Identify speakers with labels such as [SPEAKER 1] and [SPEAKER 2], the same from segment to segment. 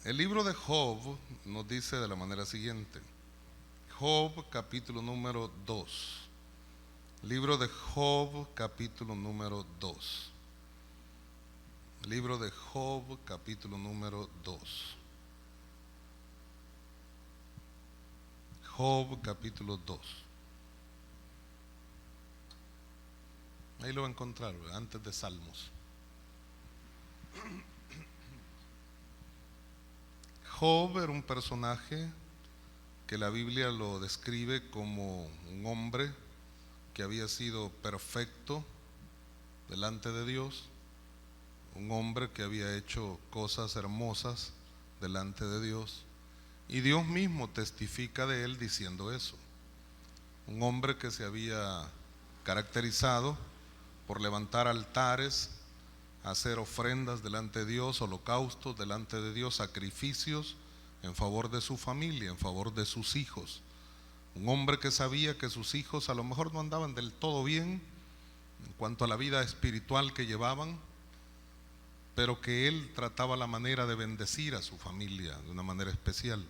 [SPEAKER 1] El libro de Job nos dice de la manera siguiente. Job capítulo número 2. Libro de Job capítulo número 2. Libro de Job capítulo número 2. Job capítulo 2. Ahí lo va a encontrar, ¿verdad? Antes de Salmos. Job era un personaje que la Biblia lo describe como un hombre que había sido perfecto delante de Dios, un hombre que había hecho cosas hermosas delante de Dios, y Dios mismo testifica de él diciendo eso. Un hombre que se había caracterizado por levantar altares, hacer ofrendas delante de Dios, holocaustos delante de Dios, sacrificios en favor de su familia, en favor de sus hijos. Un hombre que sabía que sus hijos a lo mejor no andaban del todo bien en cuanto a la vida espiritual que llevaban, pero que él trataba la manera de bendecir a su familia de una manera especial.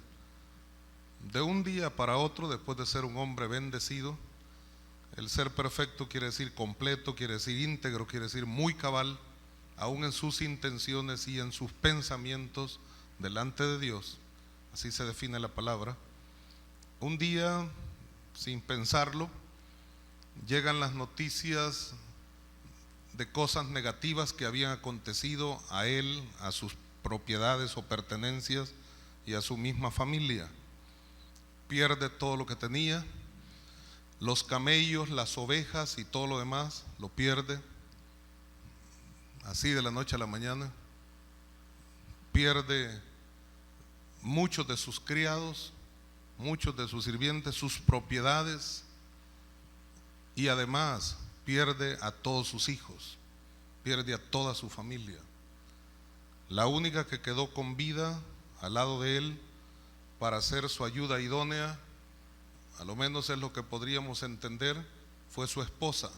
[SPEAKER 1] De un día para otro, después de ser un hombre bendecido, el ser perfecto quiere decir completo, quiere decir íntegro, quiere decir muy cabal, aún en sus intenciones y en sus pensamientos delante de Dios. Así se define la palabra. Un día, sin pensarlo, llegan las noticias de cosas negativas que habían acontecido a él, a sus propiedades o pertenencias y a su misma familia. Pierde todo lo que tenía, los camellos, las ovejas y todo lo demás lo pierde. Así de la noche a la mañana, pierde muchos de sus criados, muchos de sus sirvientes, sus propiedades, y además pierde a todos sus hijos, pierde a toda su familia. La única que quedó con vida al lado de él para ser su ayuda idónea, a lo menos es lo que podríamos entender, fue su esposa.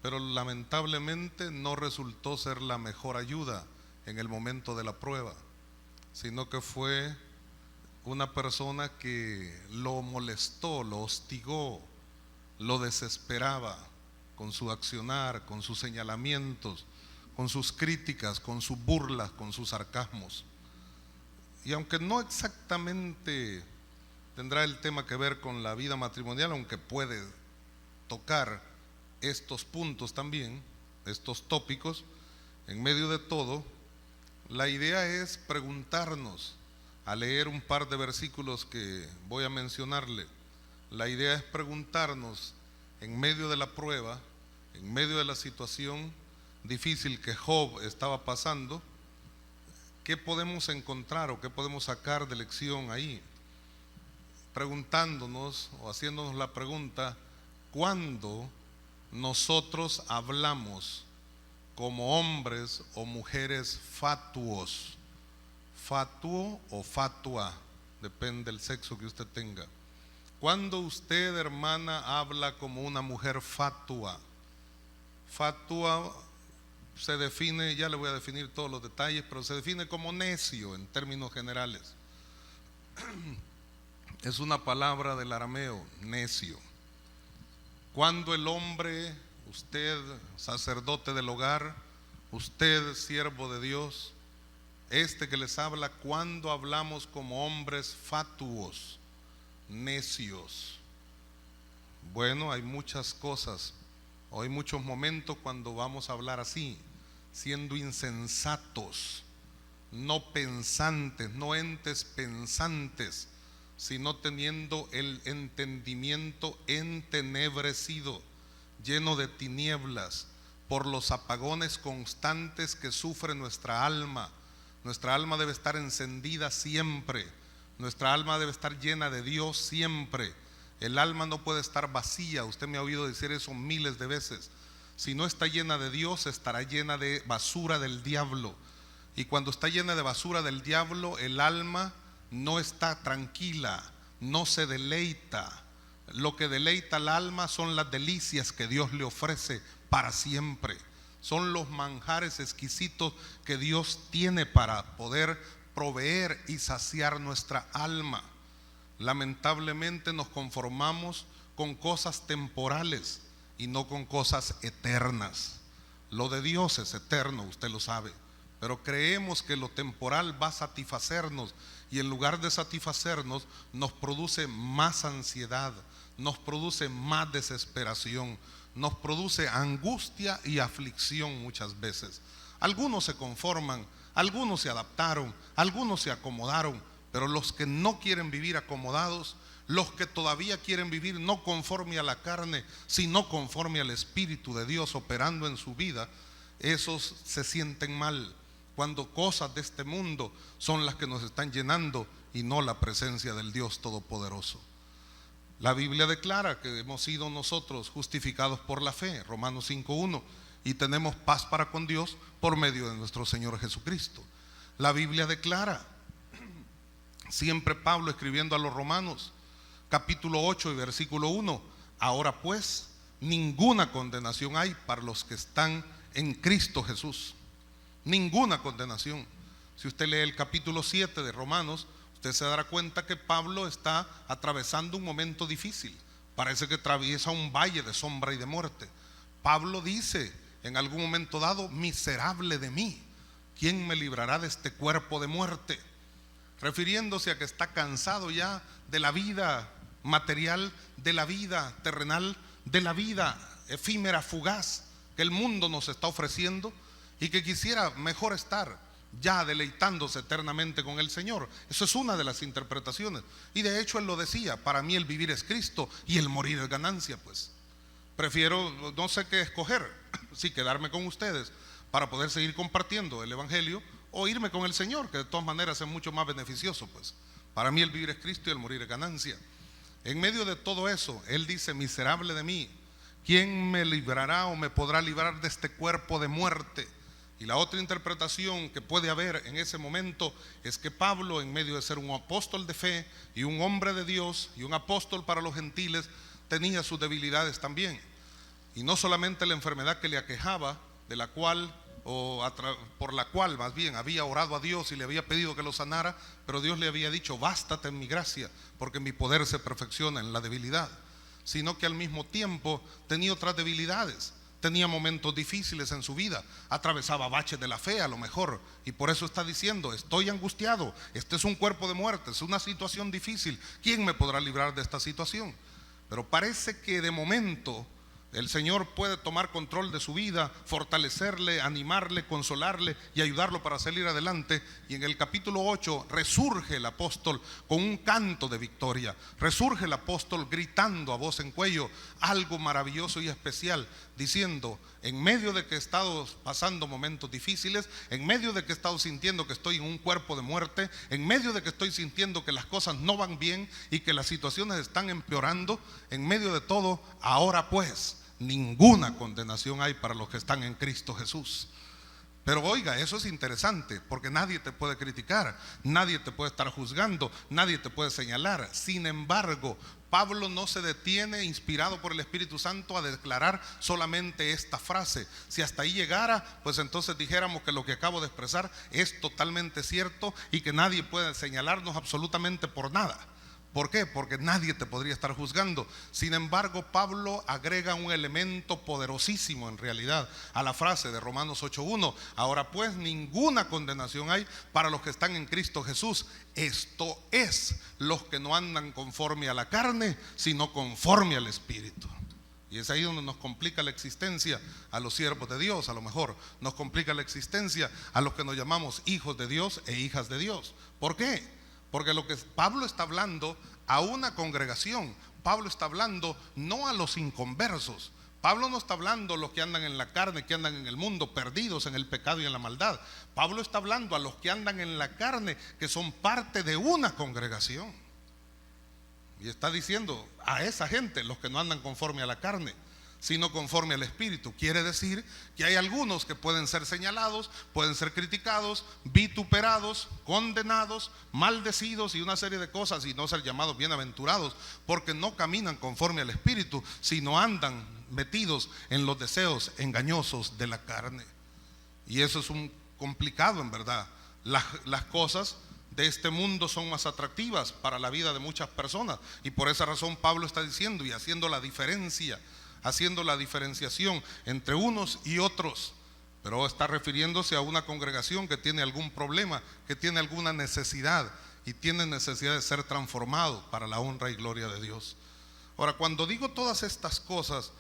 [SPEAKER 1] Pero lamentablemente no resultó ser la mejor ayuda en el momento de la prueba, sino que fue una persona que lo molestó, lo hostigó, lo desesperaba con su accionar, con sus señalamientos, con sus críticas, con sus burlas, con sus sarcasmos. Y aunque no exactamente tendrá el tema que ver con la vida matrimonial, aunque puede tocar estos puntos también, estos tópicos, en medio de todo, la idea es preguntarnos, al leer un par de versículos que voy a mencionarle, la idea es preguntarnos en medio de la prueba, en medio de la situación difícil que Job estaba pasando, ¿qué podemos encontrar o qué podemos sacar de lección ahí? Preguntándonos o haciéndonos la pregunta, ¿cuándo nosotros hablamos como hombres o mujeres fatuos? Fatuo o fatua, depende del sexo que usted tenga. Cuando usted, hermana, habla como una mujer fatua, fatua se define, ya le voy a definir todos los detalles, pero se define como necio en términos generales. Es una palabra del arameo, necio. Cuando el hombre, usted, sacerdote del hogar, usted, siervo de Dios, que les habla, cuando hablamos como hombres fatuos, necios. Bueno, hay muchas cosas, o hay muchos momentos cuando vamos a hablar así, siendo insensatos, no pensantes, no entes pensantes, sino teniendo el entendimiento entenebrecido, lleno de tinieblas, por los apagones constantes que sufre nuestra alma. Nuestra alma debe estar encendida siempre, nuestra alma debe estar llena de Dios siempre. El alma no puede estar vacía, usted me ha oído decir eso miles de veces. Si no está llena de Dios, estará llena de basura del diablo. Y cuando está llena de basura del diablo, el alma no está tranquila, no se deleita. Lo que deleita al alma son las delicias que Dios le ofrece para siempre. Son los manjares exquisitos que Dios tiene para poder proveer y saciar nuestra alma. Lamentablemente nos conformamos con cosas temporales y no con cosas eternas. Lo de Dios es eterno, usted lo sabe, pero creemos que lo temporal va a satisfacernos, y en lugar de satisfacernos nos produce más ansiedad, nos produce más desesperación, nos produce angustia y aflicción muchas veces. Algunos se conforman, algunos se adaptaron, algunos se acomodaron, pero los que no quieren vivir acomodados, los que todavía quieren vivir no conforme a la carne, sino conforme al Espíritu de Dios operando en su vida, esos se sienten mal cuando cosas de este mundo son las que nos están llenando y no la presencia del Dios Todopoderoso. La Biblia declara que hemos sido nosotros justificados por la fe, Romanos 5:1, y tenemos paz para con Dios por medio de nuestro Señor Jesucristo. La Biblia declara, siempre Pablo escribiendo a los Romanos, capítulo 8 y versículo 1, ahora pues ninguna condenación hay para los que están en Cristo Jesús. Ninguna condenación. Si usted lee el capítulo 7 de Romanos, usted se dará cuenta que Pablo está atravesando un momento difícil. Parece que atraviesa un valle de sombra y de muerte. Pablo dice en algún momento dado, miserable de mí, ¿quién me librará de este cuerpo de muerte? Refiriéndose a que está cansado ya de la vida material, de la vida terrenal, de la vida efímera, fugaz que el mundo nos está ofreciendo, y que quisiera mejor estar ya deleitándose eternamente con el Señor. Eso es una de las interpretaciones, y de hecho él lo decía, para mí el vivir es Cristo y el morir es ganancia. Pues prefiero, no sé qué escoger, si quedarme con ustedes para poder seguir compartiendo el Evangelio, o irme con el Señor, que de todas maneras es mucho más beneficioso. Pues para mí el vivir es Cristo y el morir es ganancia. En medio de todo eso, él dice, miserable de mí, ¿quién me librará o me podrá librar de este cuerpo de muerte? Y la otra interpretación que puede haber en ese momento es que Pablo, en medio de ser un apóstol de fe y un hombre de Dios y un apóstol para los gentiles, tenía sus debilidades también. Y no solamente la enfermedad que le aquejaba, de la cual por la cual más bien había orado a Dios y le había pedido que lo sanara, pero Dios le había dicho, bástate en mi gracia, porque mi poder se perfecciona en la debilidad. Sino que al mismo tiempo tenía otras debilidades, tenía momentos difíciles en su vida, atravesaba baches de la fe a lo mejor, y por eso está diciendo, estoy angustiado, este es un cuerpo de muerte, es una situación difícil, ¿quién me podrá librar de esta situación? Pero parece que de momento el Señor puede tomar control de su vida, fortalecerle, animarle, consolarle y ayudarlo para salir adelante. Y en el capítulo 8 resurge el apóstol con un canto de victoria. Resurge el apóstol gritando a voz en cuello algo maravilloso y especial, diciendo, en medio de que he estado pasando momentos difíciles, en medio de que he estado sintiendo que estoy en un cuerpo de muerte, en medio de que estoy sintiendo que las cosas no van bien y que las situaciones están empeorando, en medio de todo, ahora pues ninguna condenación hay para los que están en Cristo Jesús. Pero oiga, eso es interesante, porque nadie te puede criticar, nadie te puede estar juzgando, nadie te puede señalar. Sin embargo, Pablo no se detiene, inspirado por el Espíritu Santo, a declarar solamente esta frase. Si hasta ahí llegara, pues entonces dijéramos que lo que acabo de expresar es totalmente cierto y que nadie puede señalarnos absolutamente por nada. ¿Por qué? Porque nadie te podría estar juzgando. Sin embargo, Pablo agrega un elemento poderosísimo en realidad a la frase de Romanos 8:1. Ahora pues ninguna condenación hay para los que están en Cristo Jesús. Esto es, los que no andan conforme a la carne, sino conforme al Espíritu. Y es ahí donde nos complica la existencia a los siervos de Dios. A lo mejor nos complica la existencia a los que nos llamamos hijos de Dios e hijas de Dios. ¿Por qué? Porque lo que Pablo está hablando a una congregación, Pablo está hablando no a los inconversos. Pablo no está hablando a los que andan en la carne, que andan en el mundo, perdidos en el pecado y en la maldad. Pablo está hablando a los que andan en la carne, que son parte de una congregación. Y está diciendo a esa gente, los que no andan conforme a la carne, sino conforme al Espíritu. Quiere decir que hay algunos que pueden ser señalados, pueden ser criticados, vituperados, condenados, maldecidos y una serie de cosas, y no ser llamados bienaventurados, porque no caminan conforme al Espíritu, sino andan metidos en los deseos engañosos de la carne. Y eso es un complicado, en verdad. Las cosas de este mundo son más atractivas para la vida de muchas personas, y por esa razón Pablo está diciendo y haciendo la diferenciación entre unos y otros, pero está refiriéndose a una congregación que tiene algún problema, que tiene alguna necesidad y tiene necesidad de ser transformado para la honra y gloria de Dios. Ahora, cuando digo todas estas cosas,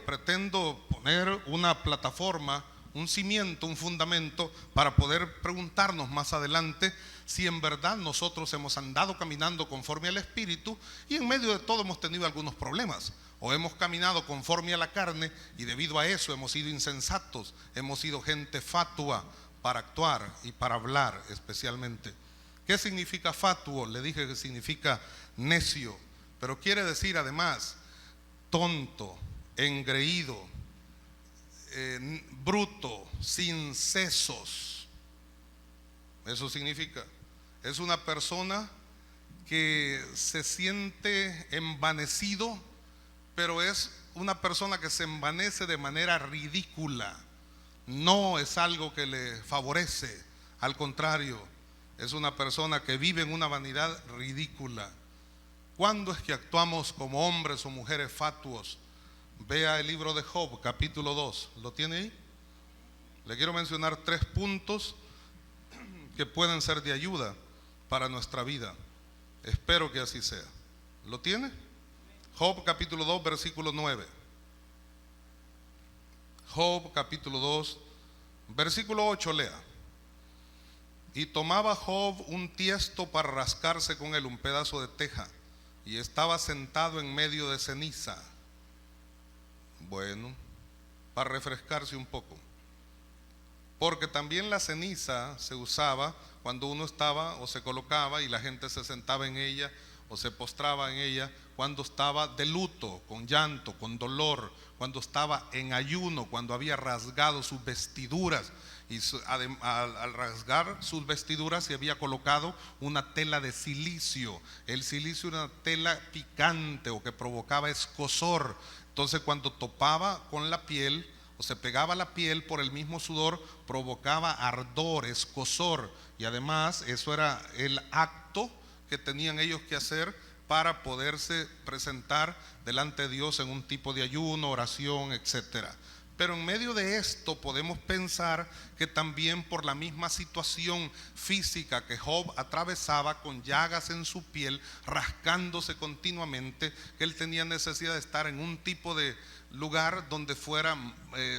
[SPEAKER 1] pretendo poner una plataforma, un cimiento, un fundamento para poder preguntarnos más adelante si en verdad nosotros hemos andado caminando conforme al Espíritu y en medio de todo hemos tenido algunos problemas, o hemos caminado conforme a la carne y debido a eso hemos sido insensatos, hemos sido gente fatua para actuar y para hablar especialmente. ¿Qué significa fatuo? Le dije que significa necio, pero quiere decir además tonto, engreído, bruto, sin sesos. Eso significa, es una persona que se siente envanecido, pero es una persona que se envanece de manera ridícula. No es algo que le favorece, al contrario, es una persona que vive en una vanidad ridícula. ¿Cuándo es que actuamos como hombres o mujeres fatuos? Vea el libro de Job, capítulo 2. ¿Lo tiene ahí? Le quiero mencionar 3 puntos que pueden ser de ayuda para nuestra vida. Espero que así sea. ¿Lo tiene? Job, capítulo 2, versículo 9. Job, capítulo 2, versículo 8, lea. Y tomaba Job un tiesto para rascarse con él, un pedazo de teja, y estaba sentado en medio de ceniza. Bueno, para refrescarse un poco, porque también la ceniza se usaba cuando uno estaba o se colocaba y la gente se sentaba en ella o se postraba en ella cuando estaba de luto, con llanto, con dolor, cuando estaba en ayuno, cuando había rasgado sus vestiduras y al rasgar sus vestiduras se había colocado una tela de silicio. El silicio era una tela picante o que provocaba escozor. Entonces cuando topaba con la piel o se pegaba a la piel por el mismo sudor, provocaba ardor, escozor, y además eso era el acto que tenían ellos que hacer para poderse presentar delante de Dios en un tipo de ayuno, oración, etcétera. Pero en medio de esto podemos pensar que también por la misma situación física que Job atravesaba, con llagas en su piel, rascándose continuamente, que él tenía necesidad de estar en un tipo de lugar donde fuera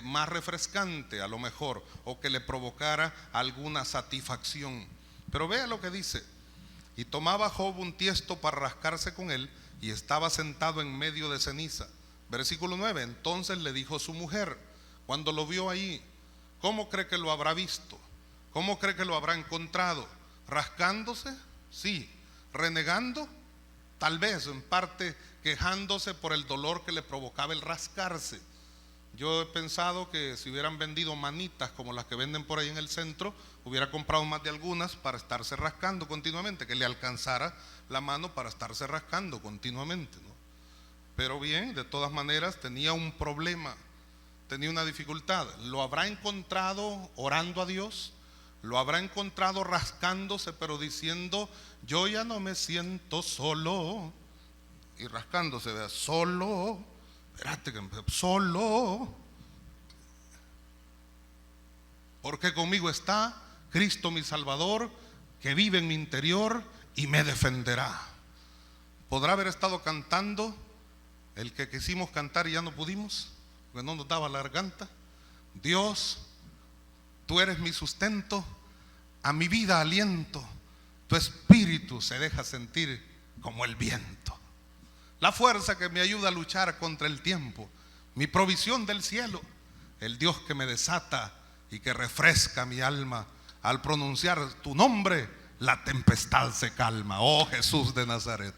[SPEAKER 1] más refrescante a lo mejor, o que le provocara alguna satisfacción. Pero vea lo que dice: y tomaba Job un tiesto para rascarse con él, y estaba sentado en medio de ceniza. Versículo 9, entonces le dijo su mujer, cuando lo vio ahí, ¿cómo cree que lo habrá visto? ¿Cómo cree que lo habrá encontrado? ¿Rascándose? Sí. ¿Renegando? Tal vez, en parte quejándose por el dolor que le provocaba el rascarse. Yo he pensado que si hubieran vendido manitas como las que venden por ahí en el centro, hubiera comprado más de algunas para estarse rascando continuamente, que le alcanzara la mano para estarse rascando continuamente, ¿no? Pero bien, de todas maneras tenía un problema, tenía una dificultad. ¿Lo habrá encontrado orando a Dios? ¿Lo habrá encontrado rascándose pero diciendo, yo ya no me siento solo? Y rascándose, vea, solo, espérate, solo, porque conmigo está Cristo mi Salvador, que vive en mi interior y me defenderá. ¿Podrá haber estado cantando el que quisimos cantar y ya no pudimos, porque no nos daba la garganta? Dios, tú eres mi sustento, a mi vida aliento, tu espíritu se deja sentir como el viento, la fuerza que me ayuda a luchar contra el tiempo, mi provisión del cielo, el Dios que me desata y que refresca mi alma. Al pronunciar tu nombre, la tempestad se calma. Oh Jesús de Nazaret.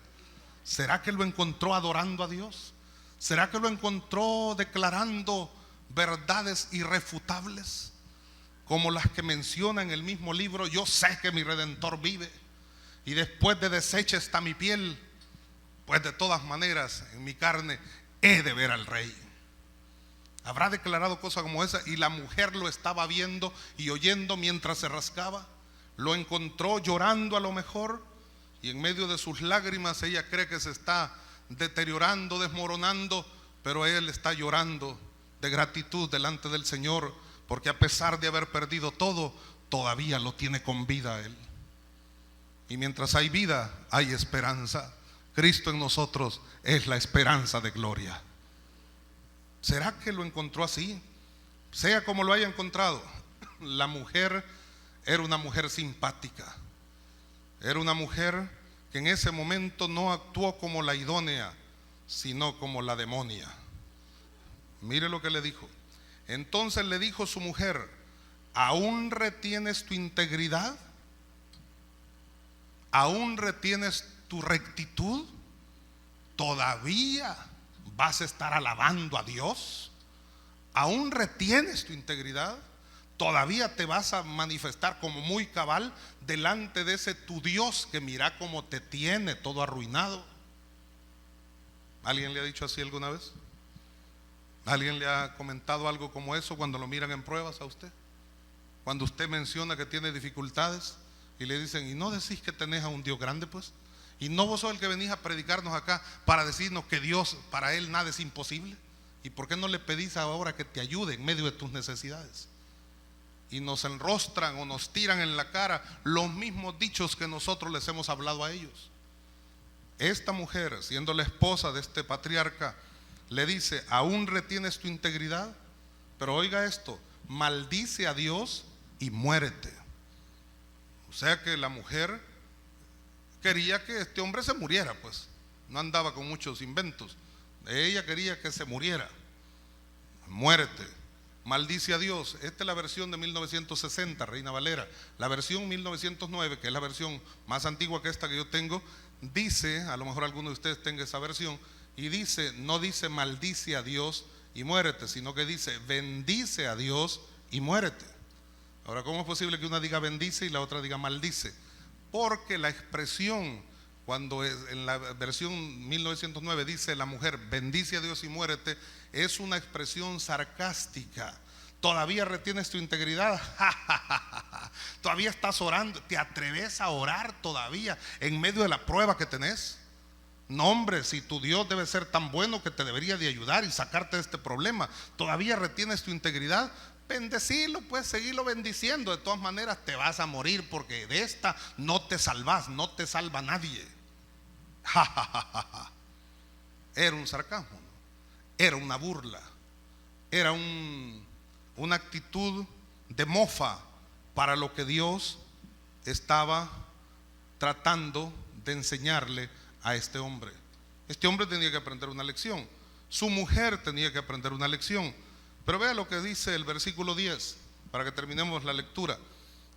[SPEAKER 1] ¿Será que lo encontró adorando a Dios? ¿Será que lo encontró declarando verdades irrefutables, como las que menciona en el mismo libro? Yo sé que mi Redentor vive, y después de deshecha está mi piel, pues de todas maneras en mi carne he de ver al Rey. ¿Habrá declarado cosas como esa y la mujer lo estaba viendo y oyendo mientras se rascaba? Lo encontró llorando a lo mejor, y en medio de sus lágrimas ella cree que se está deteriorando, desmoronando, pero él está llorando de gratitud delante del Señor, porque a pesar de haber perdido todo, todavía lo tiene con vida él. Y mientras hay vida, hay esperanza. Cristo en nosotros es la esperanza de gloria. ¿Será que lo encontró así? Sea como lo haya encontrado, la mujer era una mujer simpática. Era una mujer que en ese momento no actuó como la idónea, sino como la demonia. Mire lo que le dijo. Entonces le dijo su mujer: ¿aún retienes tu integridad? ¿Aún retienes tu rectitud? ¿Todavía vas a estar alabando a Dios? ¿Aún retienes tu integridad? ¿Todavía te vas a manifestar como muy cabal delante de ese tu Dios que mira cómo te tiene todo arruinado? ¿Alguien le ha dicho así alguna vez? ¿Alguien le ha comentado algo como eso cuando lo miran en pruebas a usted? Cuando usted menciona que tiene dificultades y le dicen: ¿y no decís que tenés a un Dios grande pues? ¿Y no vos sos el que venís a predicarnos acá para decirnos que Dios, para Él nada es imposible? ¿Y por qué no le pedís ahora que te ayude en medio de tus necesidades? Y nos enrostran o nos tiran en la cara los mismos dichos que nosotros les hemos hablado a ellos. Esta mujer, siendo la esposa de este patriarca, le dice: ¿aún retienes tu integridad? Pero oiga esto: maldice a Dios y muérete. O sea que la mujer quería que este hombre se muriera, pues no andaba con muchos inventos. Ella quería que se muriera. Muérete. Maldice a Dios. Esta es la versión de 1960, Reina Valera. La versión 1909, que es la versión más antigua que esta que yo tengo, dice, a lo mejor alguno de ustedes tenga esa versión, y dice, no dice maldice a Dios y muérete, sino que dice bendice a Dios y muérete. Ahora, ¿cómo es posible que una diga bendice y la otra diga maldice? Porque la expresión, cuando en la versión 1909 dice la mujer bendice a Dios y muérete, es una expresión sarcástica. ¿Todavía retienes tu integridad? ¿Todavía estás orando? ¿Te atreves a orar todavía en medio de la prueba que tenés? No, hombre, si tu Dios debe ser tan bueno que te debería de ayudar y sacarte de este problema, ¿todavía retienes tu integridad? Bendecilo, pues, seguirlo bendiciendo. De todas maneras te vas a morir, porque de esta no te salvas, no te salva nadie. Era un sarcasmo, ¿no? Era una burla, era una actitud de mofa para lo que Dios estaba tratando de enseñarle a este hombre. Este hombre tenía que aprender una lección, su mujer tenía que aprender una lección. Pero vea lo que dice el versículo 10, para que terminemos la lectura.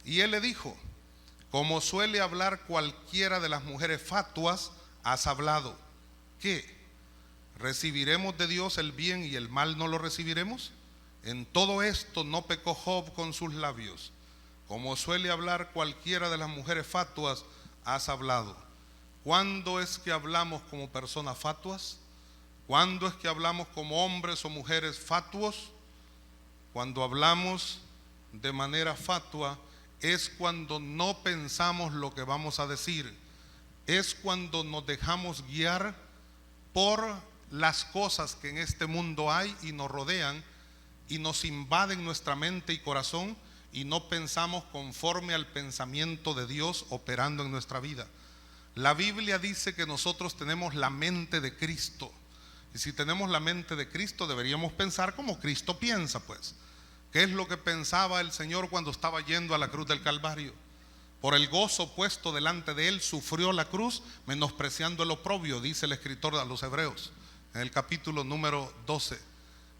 [SPEAKER 1] Y él le dijo: como suele hablar cualquiera de las mujeres fatuas, has hablado. ¿Qué? ¿Recibiremos de Dios el bien y el mal no lo recibiremos? En todo esto no pecó Job con sus labios. Como suele hablar cualquiera de las mujeres fatuas, has hablado. ¿Cuándo es que hablamos como personas fatuas? ¿Cuándo es que hablamos como hombres o mujeres fatuos? Cuando hablamos de manera fatua es cuando no pensamos lo que vamos a decir. Es cuando nos dejamos guiar por las cosas que en este mundo hay y nos rodean y nos invaden nuestra mente y corazón, y no pensamos conforme al pensamiento de Dios operando en nuestra vida. La Biblia dice que nosotros tenemos la mente de Cristo, y si tenemos la mente de Cristo deberíamos pensar como Cristo piensa, pues. ¿Qué es lo que pensaba el Señor cuando estaba yendo a la cruz del Calvario? Por el gozo puesto delante de él sufrió la cruz, menospreciando el oprobio, dice el escritor a los Hebreos en el capítulo número 12.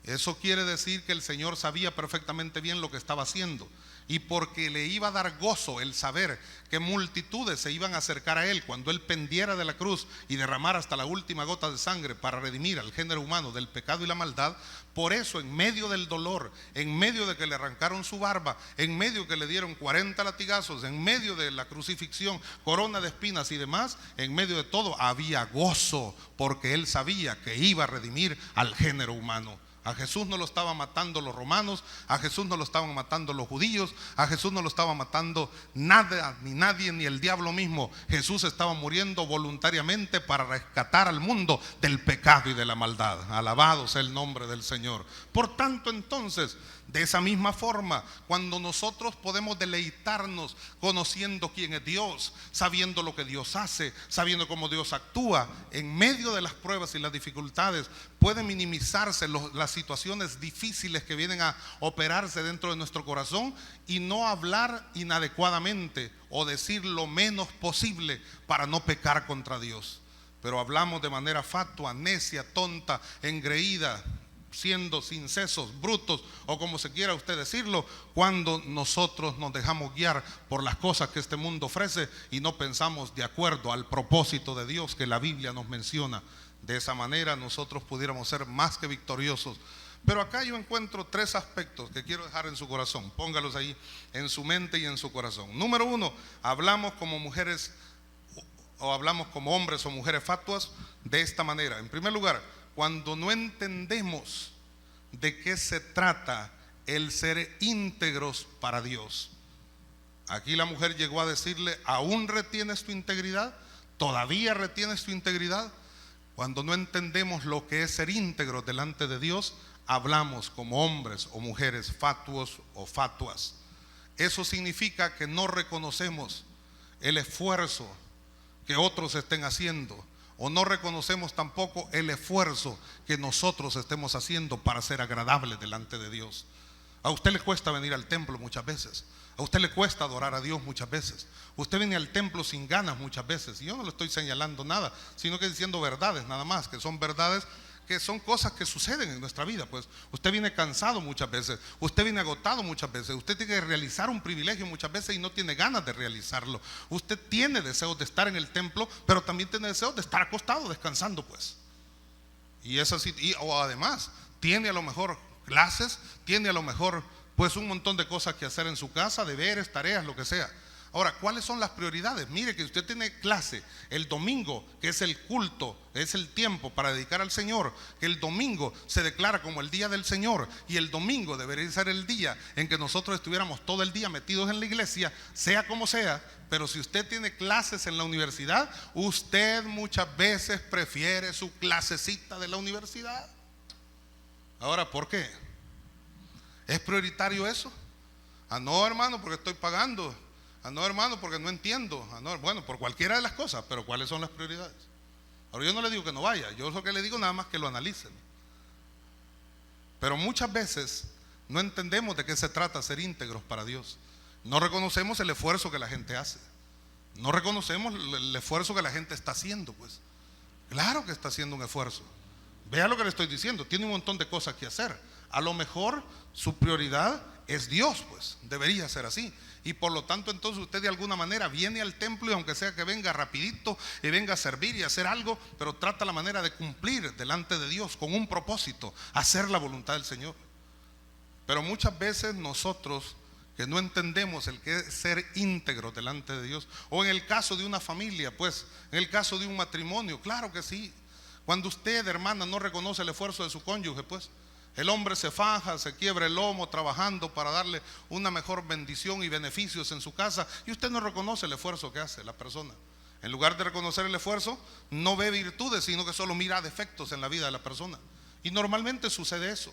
[SPEAKER 1] Eso quiere decir que el Señor sabía perfectamente bien lo que estaba haciendo, y porque le iba a dar gozo el saber que multitudes se iban a acercar a él cuando él pendiera de la cruz y derramara hasta la última gota de sangre para redimir al género humano del pecado y la maldad. Por eso, en medio del dolor, en medio de que le arrancaron su barba, en medio de que le dieron 40 latigazos, en medio de la crucifixión, corona de espinas y demás, en medio de todo había gozo, porque él sabía que iba a redimir al género humano. A Jesús no lo estaban matando los romanos, a Jesús no lo estaban matando los judíos, a Jesús no lo estaba matando nada, ni nadie, ni el diablo mismo. Jesús estaba muriendo voluntariamente para rescatar al mundo del pecado y de la maldad. Alabado sea el nombre del Señor. Por tanto, entonces, de esa misma forma, cuando nosotros podemos deleitarnos conociendo quién es Dios, sabiendo lo que Dios hace, sabiendo cómo Dios actúa, en medio de las pruebas y las dificultades, pueden minimizarse las situaciones difíciles que vienen a operarse dentro de nuestro corazón, y no hablar inadecuadamente o decir lo menos posible para no pecar contra Dios. Pero hablamos de manera fatua, necia, tonta, engreída, siendo sincesos, brutos, o como se quiera usted decirlo, cuando nosotros nos dejamos guiar por las cosas que este mundo ofrece y no pensamos de acuerdo al propósito de Dios que la Biblia nos menciona. De esa manera nosotros pudiéramos ser más que victoriosos. Pero acá yo encuentro 3 aspectos que quiero dejar en su corazón. Póngalos ahí en su mente y en su corazón. Número 1, hablamos como mujeres o hablamos como hombres o mujeres fatuas de esta manera. En primer lugar, cuando no entendemos de qué se trata el ser íntegros para Dios. Aquí la mujer llegó a decirle: ¿aún retienes tu integridad? ¿Todavía retienes tu integridad? Cuando no entendemos lo que es ser íntegros delante de Dios, hablamos como hombres o mujeres fatuos o fatuas. Eso significa que no reconocemos el esfuerzo que otros estén haciendo, o no reconocemos tampoco el esfuerzo que nosotros estemos haciendo para ser agradables delante de Dios. A usted le cuesta venir al templo muchas veces, a usted le cuesta adorar a Dios muchas veces, usted viene al templo sin ganas muchas veces, y yo no le estoy señalando nada, sino que diciendo verdades nada más, que son verdades, que son cosas que suceden en nuestra vida. Pues usted viene cansado muchas veces, usted viene agotado muchas veces, usted tiene que realizar un privilegio muchas veces y no tiene ganas de realizarlo. Usted tiene deseos de estar en el templo, pero también tiene deseos de estar acostado descansando, pues. Y es así, o además tiene a lo mejor clases, tiene a lo mejor pues un montón de cosas que hacer en su casa, deberes, tareas, lo que sea. Ahora, ¿cuáles son las prioridades? Mire que usted tiene clase el domingo, que es el culto, es el tiempo para dedicar al Señor, que el domingo se declara como el día del Señor, y el domingo debería ser el día en que nosotros estuviéramos todo el día metidos en la iglesia, sea como sea. Pero si usted tiene clases en la universidad, usted muchas veces prefiere su clasecita de la universidad. Ahora, ¿por qué? ¿Es prioritario eso? Ah, no, hermano, porque estoy pagando. Ah, no, hermano, porque no entiendo. Ah, no, bueno, por cualquiera de las cosas, pero ¿cuáles son las prioridades? Ahora, yo no le digo que no vaya, yo lo que le digo nada más que lo analicen. Pero muchas veces no entendemos de qué se trata ser íntegros para Dios. No reconocemos el esfuerzo que la gente hace. No reconocemos el esfuerzo que la gente está haciendo, pues. Claro que está haciendo un esfuerzo. Vea lo que le estoy diciendo, tiene un montón de cosas que hacer. A lo mejor su prioridad es Dios, pues, debería ser así. Y por lo tanto, entonces usted de alguna manera viene al templo, y aunque sea que venga rapidito y venga a servir y a hacer algo, pero trata la manera de cumplir delante de Dios con un propósito, hacer la voluntad del Señor. Pero muchas veces nosotros, que no entendemos el que es ser íntegro delante de Dios, o en el caso de una familia, pues, en el caso de un matrimonio, claro que sí. Cuando usted, hermana, no reconoce el esfuerzo de su cónyuge, pues, el hombre se faja, se quiebra el lomo trabajando para darle una mejor bendición y beneficios en su casa, y usted no reconoce el esfuerzo que hace la persona. En lugar de reconocer el esfuerzo, no ve virtudes, sino que solo mira defectos en la vida de la persona. Y normalmente sucede eso.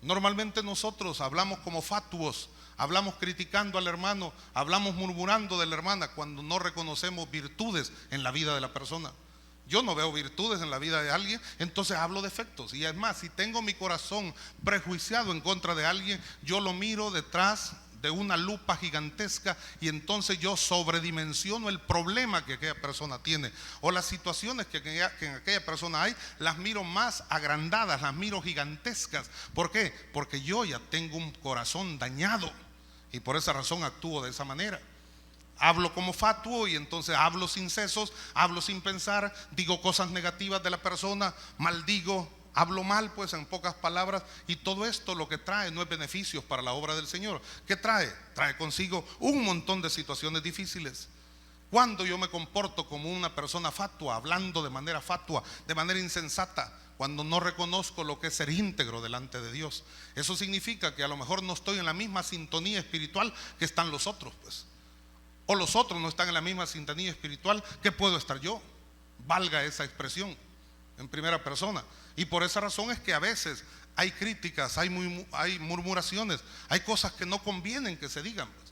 [SPEAKER 1] Normalmente nosotros hablamos como fatuos, hablamos criticando al hermano, hablamos murmurando de la hermana, cuando no reconocemos virtudes en la vida de la persona. Yo no veo virtudes en la vida de alguien, entonces hablo defectos. Y es más, si tengo mi corazón prejuiciado en contra de alguien, yo lo miro detrás de una lupa gigantesca, y entonces yo sobredimensiono el problema que aquella persona tiene, o las situaciones que en aquella persona hay, las miro más agrandadas, las miro gigantescas. ¿Por qué? Porque yo ya tengo un corazón dañado, y por esa razón actúo de esa manera. Hablo como fatuo, y entonces hablo sin sesos, hablo sin pensar, digo cosas negativas de la persona, maldigo, hablo mal, pues, en pocas palabras. Y todo esto lo que trae no es beneficios para la obra del Señor. ¿Qué trae? Trae consigo un montón de situaciones difíciles. Cuando yo me comporto como una persona fatua, hablando de manera fatua, de manera insensata, cuando no reconozco lo que es ser íntegro delante de Dios. Eso significa que a lo mejor no estoy en la misma sintonía espiritual que están los otros, pues. O los otros no están en la misma sintonía espiritual que puedo estar yo. Valga esa expresión en primera persona. Y por esa razón es que a veces hay críticas, hay murmuraciones, hay cosas que no convienen que se digan, pues.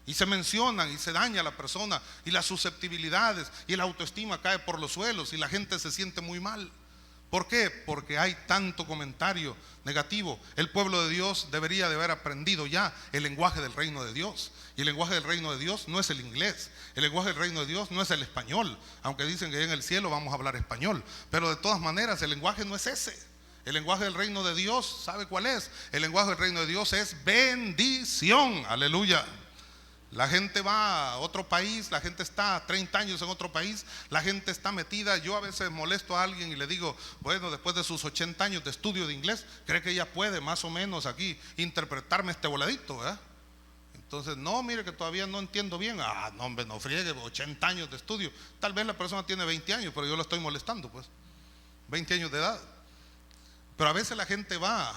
[SPEAKER 1] Y se mencionan y se daña a la persona, y las susceptibilidades y la autoestima cae por los suelos y la gente se siente muy mal. ¿Por qué? Porque hay tanto comentario negativo. El pueblo de Dios debería de haber aprendido ya el lenguaje del reino de Dios. Y el lenguaje del reino de Dios no es el inglés. El lenguaje del reino de Dios no es el español. Aunque dicen que en el cielo vamos a hablar español. Pero de todas maneras el lenguaje no es ese. El lenguaje del reino de Dios, ¿sabe cuál es? El lenguaje del reino de Dios es bendición. Aleluya. La gente va a otro país, la gente está 30 años en otro país, la gente está metida. Yo a veces molesto a alguien y le digo, bueno, después de sus 80 años de estudio de inglés, ¿cree que ella puede más o menos aquí interpretarme este voladito, verdad? Entonces, no, mire que todavía no entiendo bien. Ah, no, hombre, no friegue, 80 años de estudio. Tal vez la persona tiene 20 años, pero yo la estoy molestando, pues. 20 años de edad. Pero a veces la gente va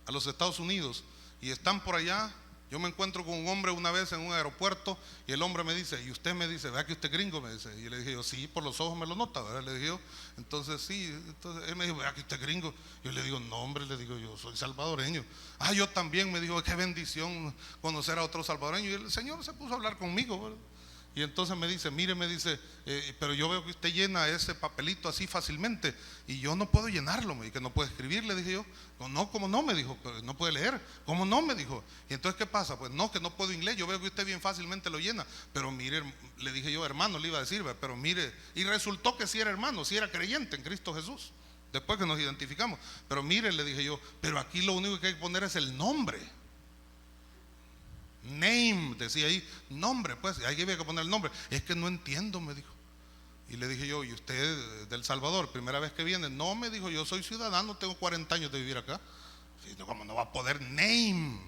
[SPEAKER 1] a los Estados Unidos y están por allá. Yo me encuentro con un hombre una vez en un aeropuerto y el hombre me dice, y usted me dice, ¿verdad que usted es gringo? Me dice. Y yo le dije yo, sí, por los ojos me lo nota, ¿verdad? Le dije yo, entonces sí, entonces él me dijo, ¿verdad que usted es gringo? Yo le digo, no, hombre, le digo, yo soy salvadoreño. Ah, yo también, me dijo, qué bendición conocer a otro salvadoreño. Y el Señor se puso a hablar conmigo, ¿verdad? Y entonces me dice, mire, me dice, pero yo veo que usted llena ese papelito así fácilmente y yo no puedo llenarlo, y que no puede escribir, le dije yo. No, ¿cómo no? Me dijo, no puede leer. ¿Cómo no? Me dijo. Y entonces, ¿qué pasa? Pues no, que no puedo inglés, yo veo que usted bien fácilmente lo llena. Pero mire, le dije yo, hermano, le iba a decir, pero mire, y resultó que sí era hermano, sí era creyente en Cristo Jesús, después que nos identificamos. Pero mire, le dije yo, pero aquí lo único que hay que poner es el nombre. Name, decía ahí, nombre, pues, ahí había que poner el nombre. Es que no entiendo, me dijo. Y le dije yo, ¿y usted del Salvador, primera vez que viene? No, me dijo, yo soy ciudadano, tengo 40 años de vivir acá. ¿Cómo no va a poder name?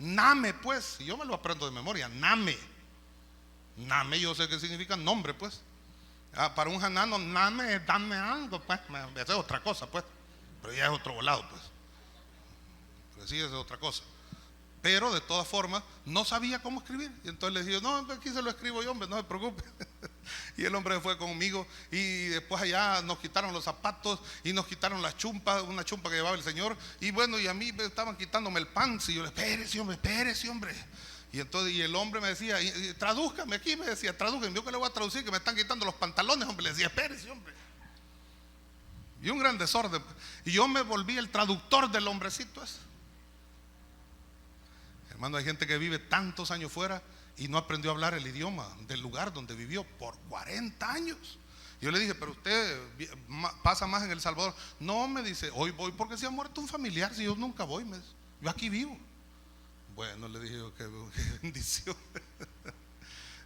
[SPEAKER 1] Name, pues, y yo me lo aprendo de memoria, name. Name, yo sé qué significa nombre, pues. Para un janano, name, dame algo, pues, esa es otra cosa, pues. Pero ya es otro volado, pues. Pero sí, es otra cosa. Pero de todas formas no sabía cómo escribir. Y entonces le dije, no, aquí se lo escribo yo, hombre, no se preocupe. Y el hombre fue conmigo y después allá nos quitaron los zapatos y nos quitaron las chumpas, una chumpa que llevaba el Señor. Y bueno, y a mí me estaban quitándome el pants y yo le dije, espérese, hombre. Y entonces y el hombre me decía, tradúzcame aquí, me decía, tradúzcame. Yo que le voy a traducir, que me están quitando los pantalones, hombre. Le decía, espérese, hombre. Y un gran desorden. Y yo me volví el traductor del hombrecito ese. Hermano, hay gente que vive tantos años fuera y no aprendió a hablar el idioma del lugar donde vivió por 40 años. Yo le dije, pero usted pasa más en El Salvador. No, me dice, hoy voy porque se ha muerto un familiar. Si yo nunca voy, yo aquí vivo. Bueno, le dije yo, qué bendición.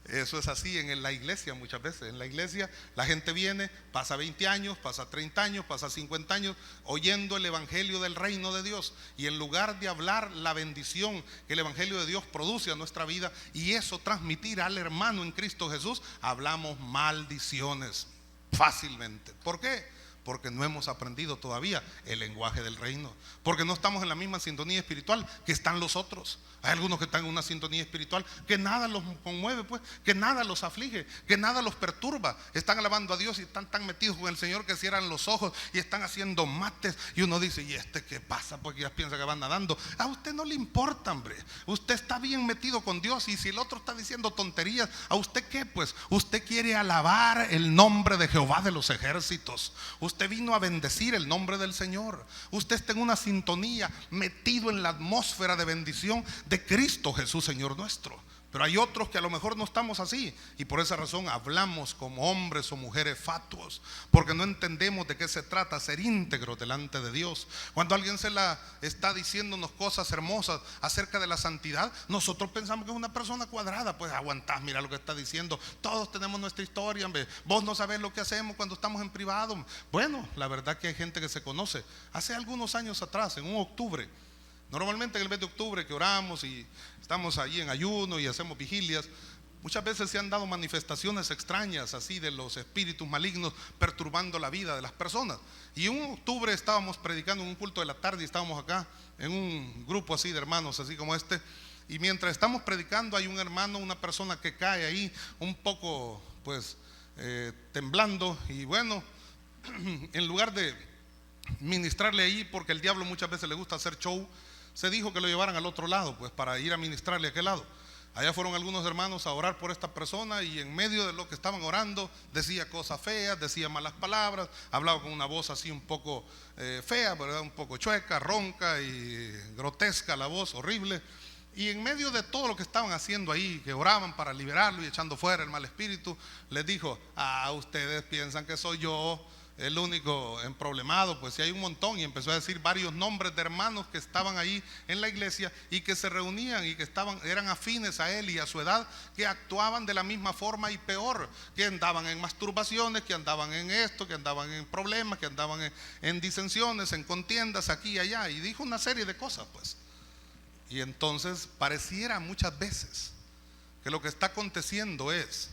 [SPEAKER 1] Eso es así en la iglesia muchas veces. En la iglesia la gente viene, pasa 20 años, pasa 30 años, pasa 50 años oyendo el evangelio del reino de Dios, y en lugar de hablar la bendición que el evangelio de Dios produce a nuestra vida y eso transmitir al hermano en Cristo Jesús, hablamos maldiciones fácilmente. ¿Por qué? Porque no hemos aprendido todavía el lenguaje del reino, porque no estamos en la misma sintonía espiritual que están los otros. Hay algunos que están en una sintonía espiritual que nada los conmueve, pues, que nada los aflige, que nada los perturba. Están alabando a Dios y están tan metidos con el Señor que cierran los ojos y están haciendo mates. Y uno dice, ¿y este qué pasa? Porque ya piensa que van nadando. A usted no le importa, hombre. Usted está bien metido con Dios, y si el otro está diciendo tonterías, ¿a usted qué? Pues usted quiere alabar el nombre de Jehová de los ejércitos. Usted vino a bendecir el nombre del Señor. Usted está en una sintonía, metido en la atmósfera de bendición de Cristo Jesús, Señor nuestro. Pero hay otros que a lo mejor no estamos así, y por esa razón hablamos como hombres o mujeres fatuos, porque no entendemos de qué se trata ser íntegro delante de Dios. Cuando alguien se la está diciéndonos cosas hermosas acerca de la santidad, nosotros pensamos que es una persona cuadrada. Pues aguantás, mira lo que está diciendo. Todos tenemos nuestra historia, hombre. Vos no sabés lo que hacemos cuando estamos en privado. Bueno, la verdad que hay gente que se conoce. Hace algunos años atrás, en un octubre, normalmente en el mes de octubre que oramos y estamos allí en ayuno y hacemos vigilias, Muchas veces se han dado manifestaciones extrañas así de los espíritus malignos perturbando la vida de las personas. Y en octubre estábamos predicando en un culto de la tarde y estábamos acá en un grupo así de hermanos, así como este. Y mientras estamos predicando hay un hermano, una persona que cae ahí un poco pues temblando. Y bueno, en lugar de ministrarle ahí, porque el diablo muchas veces le gusta hacer show, se dijo que lo llevaran al otro lado, pues para ir a ministrarle a aquel lado. Allá fueron algunos hermanos a orar por esta persona y en medio de lo que estaban orando decía cosas feas, decía malas palabras, hablaba con una voz así un poco fea, ¿verdad? Un poco chueca, ronca y grotesca la voz, horrible. Y en medio de todo lo que estaban haciendo ahí, que oraban para liberarlo y echando fuera el mal espíritu, les dijo: ustedes piensan que soy yo el único emproblemado, pues si hay un montón. Y empezó a decir varios nombres de hermanos que estaban ahí en la iglesia y que se reunían y que eran afines a él y a su edad, que actuaban de la misma forma y peor, que andaban en masturbaciones, que andaban en esto, que andaban en problemas, que andaban en disensiones, en contiendas aquí y allá, y dijo una serie de cosas pues. Y entonces pareciera muchas veces que lo que está aconteciendo es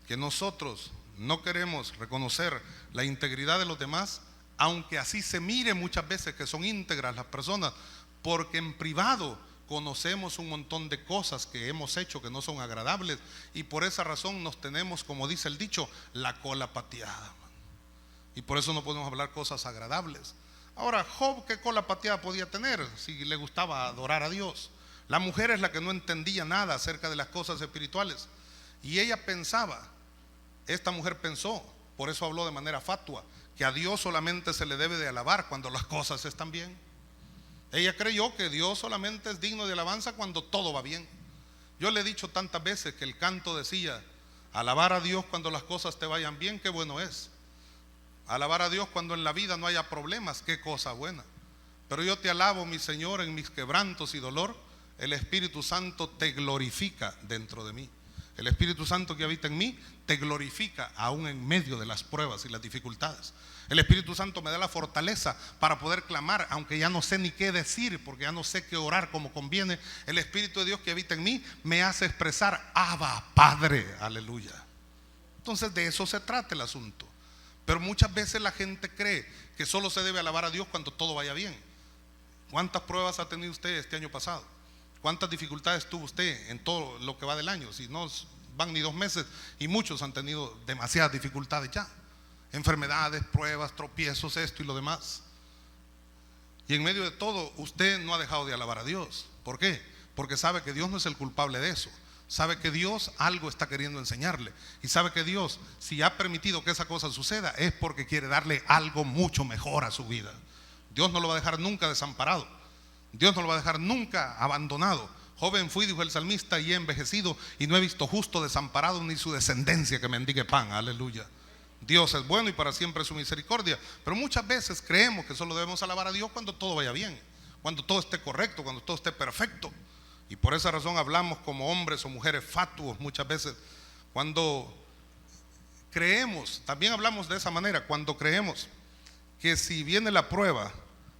[SPEAKER 1] que nosotros no queremos reconocer la integridad de los demás, aunque así se mire muchas veces que son íntegras las personas, porque en privado conocemos un montón de cosas que hemos hecho que no son agradables, y por esa razón nos tenemos, como dice el dicho, la cola pateada, y por eso no podemos hablar cosas agradables. Ahora, Job, ¿qué cola pateada podía tener si le gustaba adorar a Dios? La mujer es la que no entendía nada acerca de las cosas espirituales, y ella pensaba, esta mujer pensó, por eso habló de manera fatua, que a Dios solamente se le debe de alabar cuando las cosas están bien. Ella creyó que Dios solamente es digno de alabanza cuando todo va bien. Yo le he dicho tantas veces que el canto decía: alabar a Dios cuando las cosas te vayan bien, qué bueno es. Alabar a Dios cuando en la vida no haya problemas, qué cosa buena. Pero yo te alabo, mi Señor, en mis quebrantos y dolor. El Espíritu Santo te glorifica dentro de mí. El Espíritu Santo que habita en mí te glorifica aún en medio de las pruebas y las dificultades. El Espíritu Santo me da la fortaleza para poder clamar, aunque ya no sé ni qué decir, porque ya no sé qué orar como conviene. El Espíritu de Dios que habita en mí me hace expresar: Abba, Padre, aleluya. Entonces de eso se trata el asunto. Pero muchas veces la gente cree que solo se debe alabar a Dios cuando todo vaya bien. ¿Cuántas pruebas ha tenido usted este año pasado? ¿Cuántas dificultades tuvo usted en todo lo que va del año? Si no van ni 2 meses, y muchos han tenido demasiadas dificultades ya. Enfermedades, pruebas, tropiezos, esto y lo demás. Y en medio de todo, usted no ha dejado de alabar a Dios. ¿Por qué? Porque sabe que Dios no es el culpable de eso. Sabe que Dios algo está queriendo enseñarle. Y sabe que Dios, si ha permitido que esa cosa suceda, es porque quiere darle algo mucho mejor a su vida. Dios no lo va a dejar nunca desamparado. Dios no lo va a dejar nunca abandonado. Joven fui, dijo el salmista, y he envejecido, y no he visto justo desamparado ni su descendencia que mendigue pan. Aleluya. Dios es bueno y para siempre su misericordia. Pero muchas veces creemos que solo debemos alabar a Dios cuando todo vaya bien, cuando todo esté correcto, cuando todo esté perfecto. Y por esa razón hablamos como hombres o mujeres fatuos muchas veces. Cuando creemos, también hablamos de esa manera, cuando creemos que si viene la prueba,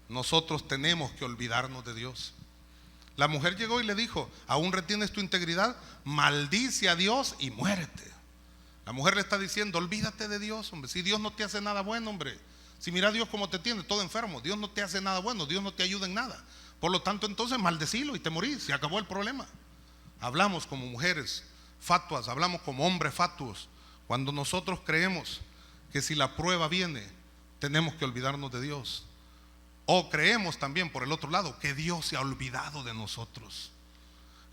[SPEAKER 1] nosotros tenemos que olvidarnos de Dios. La mujer llegó y le dijo: ¿aún retienes tu integridad? Maldice a Dios y muérete. La mujer le está diciendo: olvídate de Dios, hombre. Si Dios no te hace nada bueno, hombre. Si mira a Dios como te tiene, todo enfermo. Dios no te hace nada bueno, Dios no te ayuda en nada. Por lo tanto, entonces maldecilo y te morís, se acabó el problema. Hablamos como mujeres fatuas, hablamos como hombres fatuos, cuando nosotros creemos que si la prueba viene, tenemos que olvidarnos de Dios. O creemos también por el otro lado que Dios se ha olvidado de nosotros.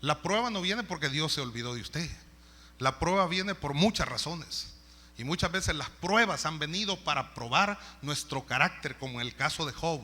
[SPEAKER 1] La prueba no viene porque Dios se olvidó de usted. La prueba viene por muchas razones. Y muchas veces las pruebas han venido para probar nuestro carácter, como en el caso de Job.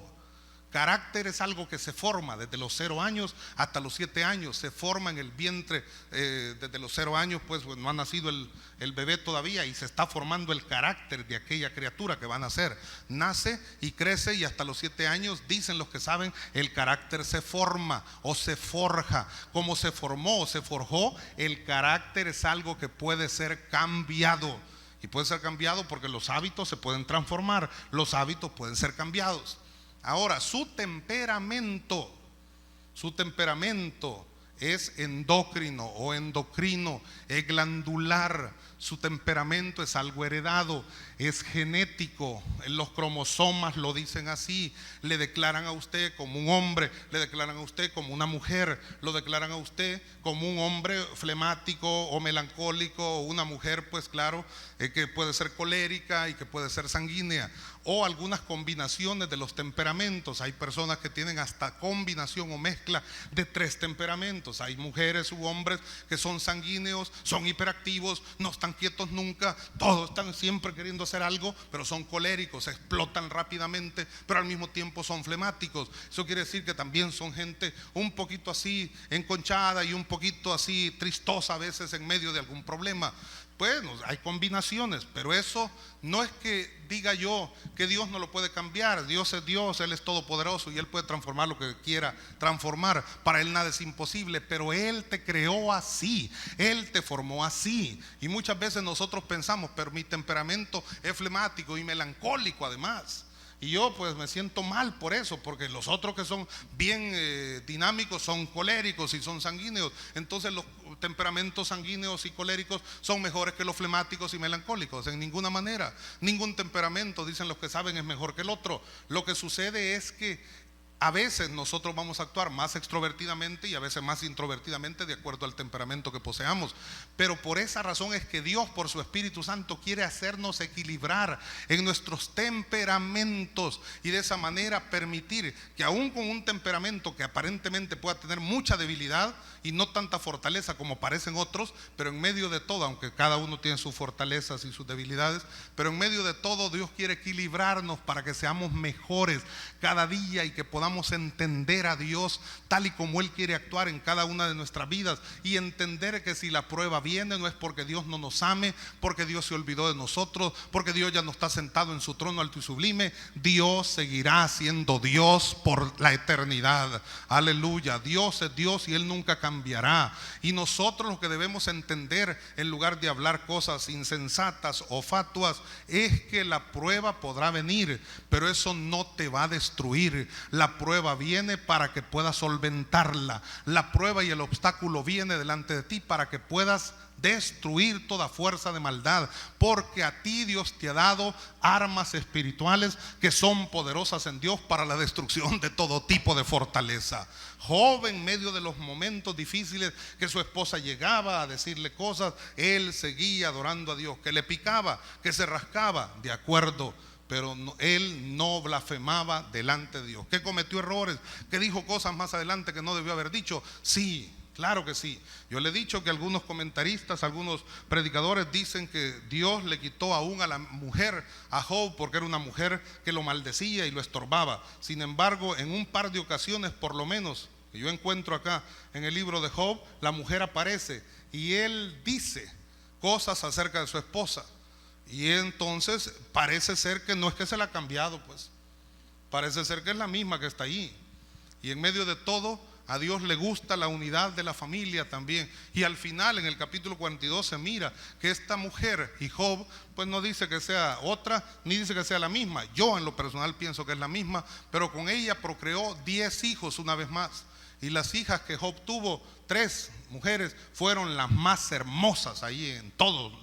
[SPEAKER 1] Carácter es algo que se forma desde los 0 años hasta los 7 años. Se forma en el vientre desde los 0 años, pues no ha nacido el bebé todavía, y se está formando el carácter de aquella criatura que va a nacer. Nace y crece, y hasta los 7 años, dicen los que saben, el carácter se forma o se forja. Como se formó o se forjó, el carácter es algo que puede ser cambiado. Y puede ser cambiado porque los hábitos se pueden transformar, los hábitos pueden ser cambiados. Ahora, su temperamento es endocrino o endocrino, es glandular. Su temperamento es algo heredado, es genético. Los cromosomas lo dicen así. Le declaran a usted como un hombre, le declaran a usted como una mujer, lo declaran a usted como un hombre flemático o melancólico, o una mujer, pues claro, que puede ser colérica y que puede ser sanguínea, o algunas combinaciones de los temperamentos. Hay personas que tienen hasta combinación o mezcla de 3 temperamentos. Hay mujeres u hombres que son sanguíneos, son hiperactivos, no están quietos nunca, todos están siempre queriendo hacer algo, pero son coléricos, explotan rápidamente, pero al mismo tiempo son flemáticos. Eso quiere decir que también son gente un poquito así enconchada y un poquito así tristosa a veces en medio de algún problema. Bueno, hay combinaciones, pero eso no es que diga yo que Dios no lo puede cambiar. Dios es Dios, Él es todopoderoso y Él puede transformar lo que quiera transformar. Para Él nada es imposible, pero Él te creó así, Él te formó así. Y muchas veces nosotros pensamos, pero mi temperamento es flemático y melancólico además. Y yo pues me siento mal por eso, porque los otros que son bien dinámicos son coléricos y son sanguíneos. Entonces los temperamentos sanguíneos y coléricos son mejores que los flemáticos y melancólicos. En ninguna manera, ningún temperamento, dicen los que saben, es mejor que el otro. Lo que sucede es que a veces nosotros vamos a actuar más extrovertidamente y a veces más introvertidamente de acuerdo al temperamento que poseamos. Pero por esa razón es que Dios, por su Espíritu Santo, quiere hacernos equilibrar en nuestros temperamentos y de esa manera permitir que aún con un temperamento que aparentemente pueda tener mucha debilidad y no tanta fortaleza como parecen otros, pero en medio de todo, aunque cada uno tiene sus fortalezas y sus debilidades, pero en medio de todo Dios quiere equilibrarnos para que seamos mejores cada día y que podamos entender a Dios tal y como Él quiere actuar en cada una de nuestras vidas, y entender que si la prueba viene no es porque Dios no nos ame, porque Dios se olvidó de nosotros, porque Dios ya no está sentado en su trono alto y sublime. Dios seguirá siendo Dios por la eternidad. Aleluya. Dios es Dios y Él nunca cambiará. Y nosotros lo que debemos entender, en lugar de hablar cosas insensatas o fatuas, es que la prueba podrá venir, pero eso no te va a destruir. La prueba viene para que puedas solventarla. La prueba y el obstáculo viene delante de ti para que puedas destruir toda fuerza de maldad, porque a ti Dios te ha dado armas espirituales que son poderosas en Dios para la destrucción de todo tipo de fortaleza. Job, en medio de los momentos difíciles que su esposa llegaba a decirle cosas, él seguía adorando a Dios. Que le picaba, que se rascaba, de acuerdo, pero él no blasfemaba delante de Dios. Que cometió errores, que dijo cosas más adelante que no debió haber dicho. Sí, claro que sí. Yo le he dicho que algunos comentaristas, algunos predicadores dicen que Dios le quitó aún a la mujer, a Job, porque era una mujer que lo maldecía y lo estorbaba. Sin embargo, en un par de ocasiones por lo menos que yo encuentro acá en el libro de Job, la mujer aparece y él dice cosas acerca de su esposa. Y entonces parece ser que no es que se la ha cambiado, pues parece ser que es la misma que está ahí. Y en medio de todo, a Dios le gusta la unidad de la familia también. Y al final, en el capítulo 42, se mira que esta mujer y Job, pues no dice que sea otra, ni dice que sea la misma. Yo en lo personal pienso que es la misma, pero con ella procreó 10 hijos una vez más. Y las hijas que Job tuvo, 3 mujeres, fueron las más hermosas ahí en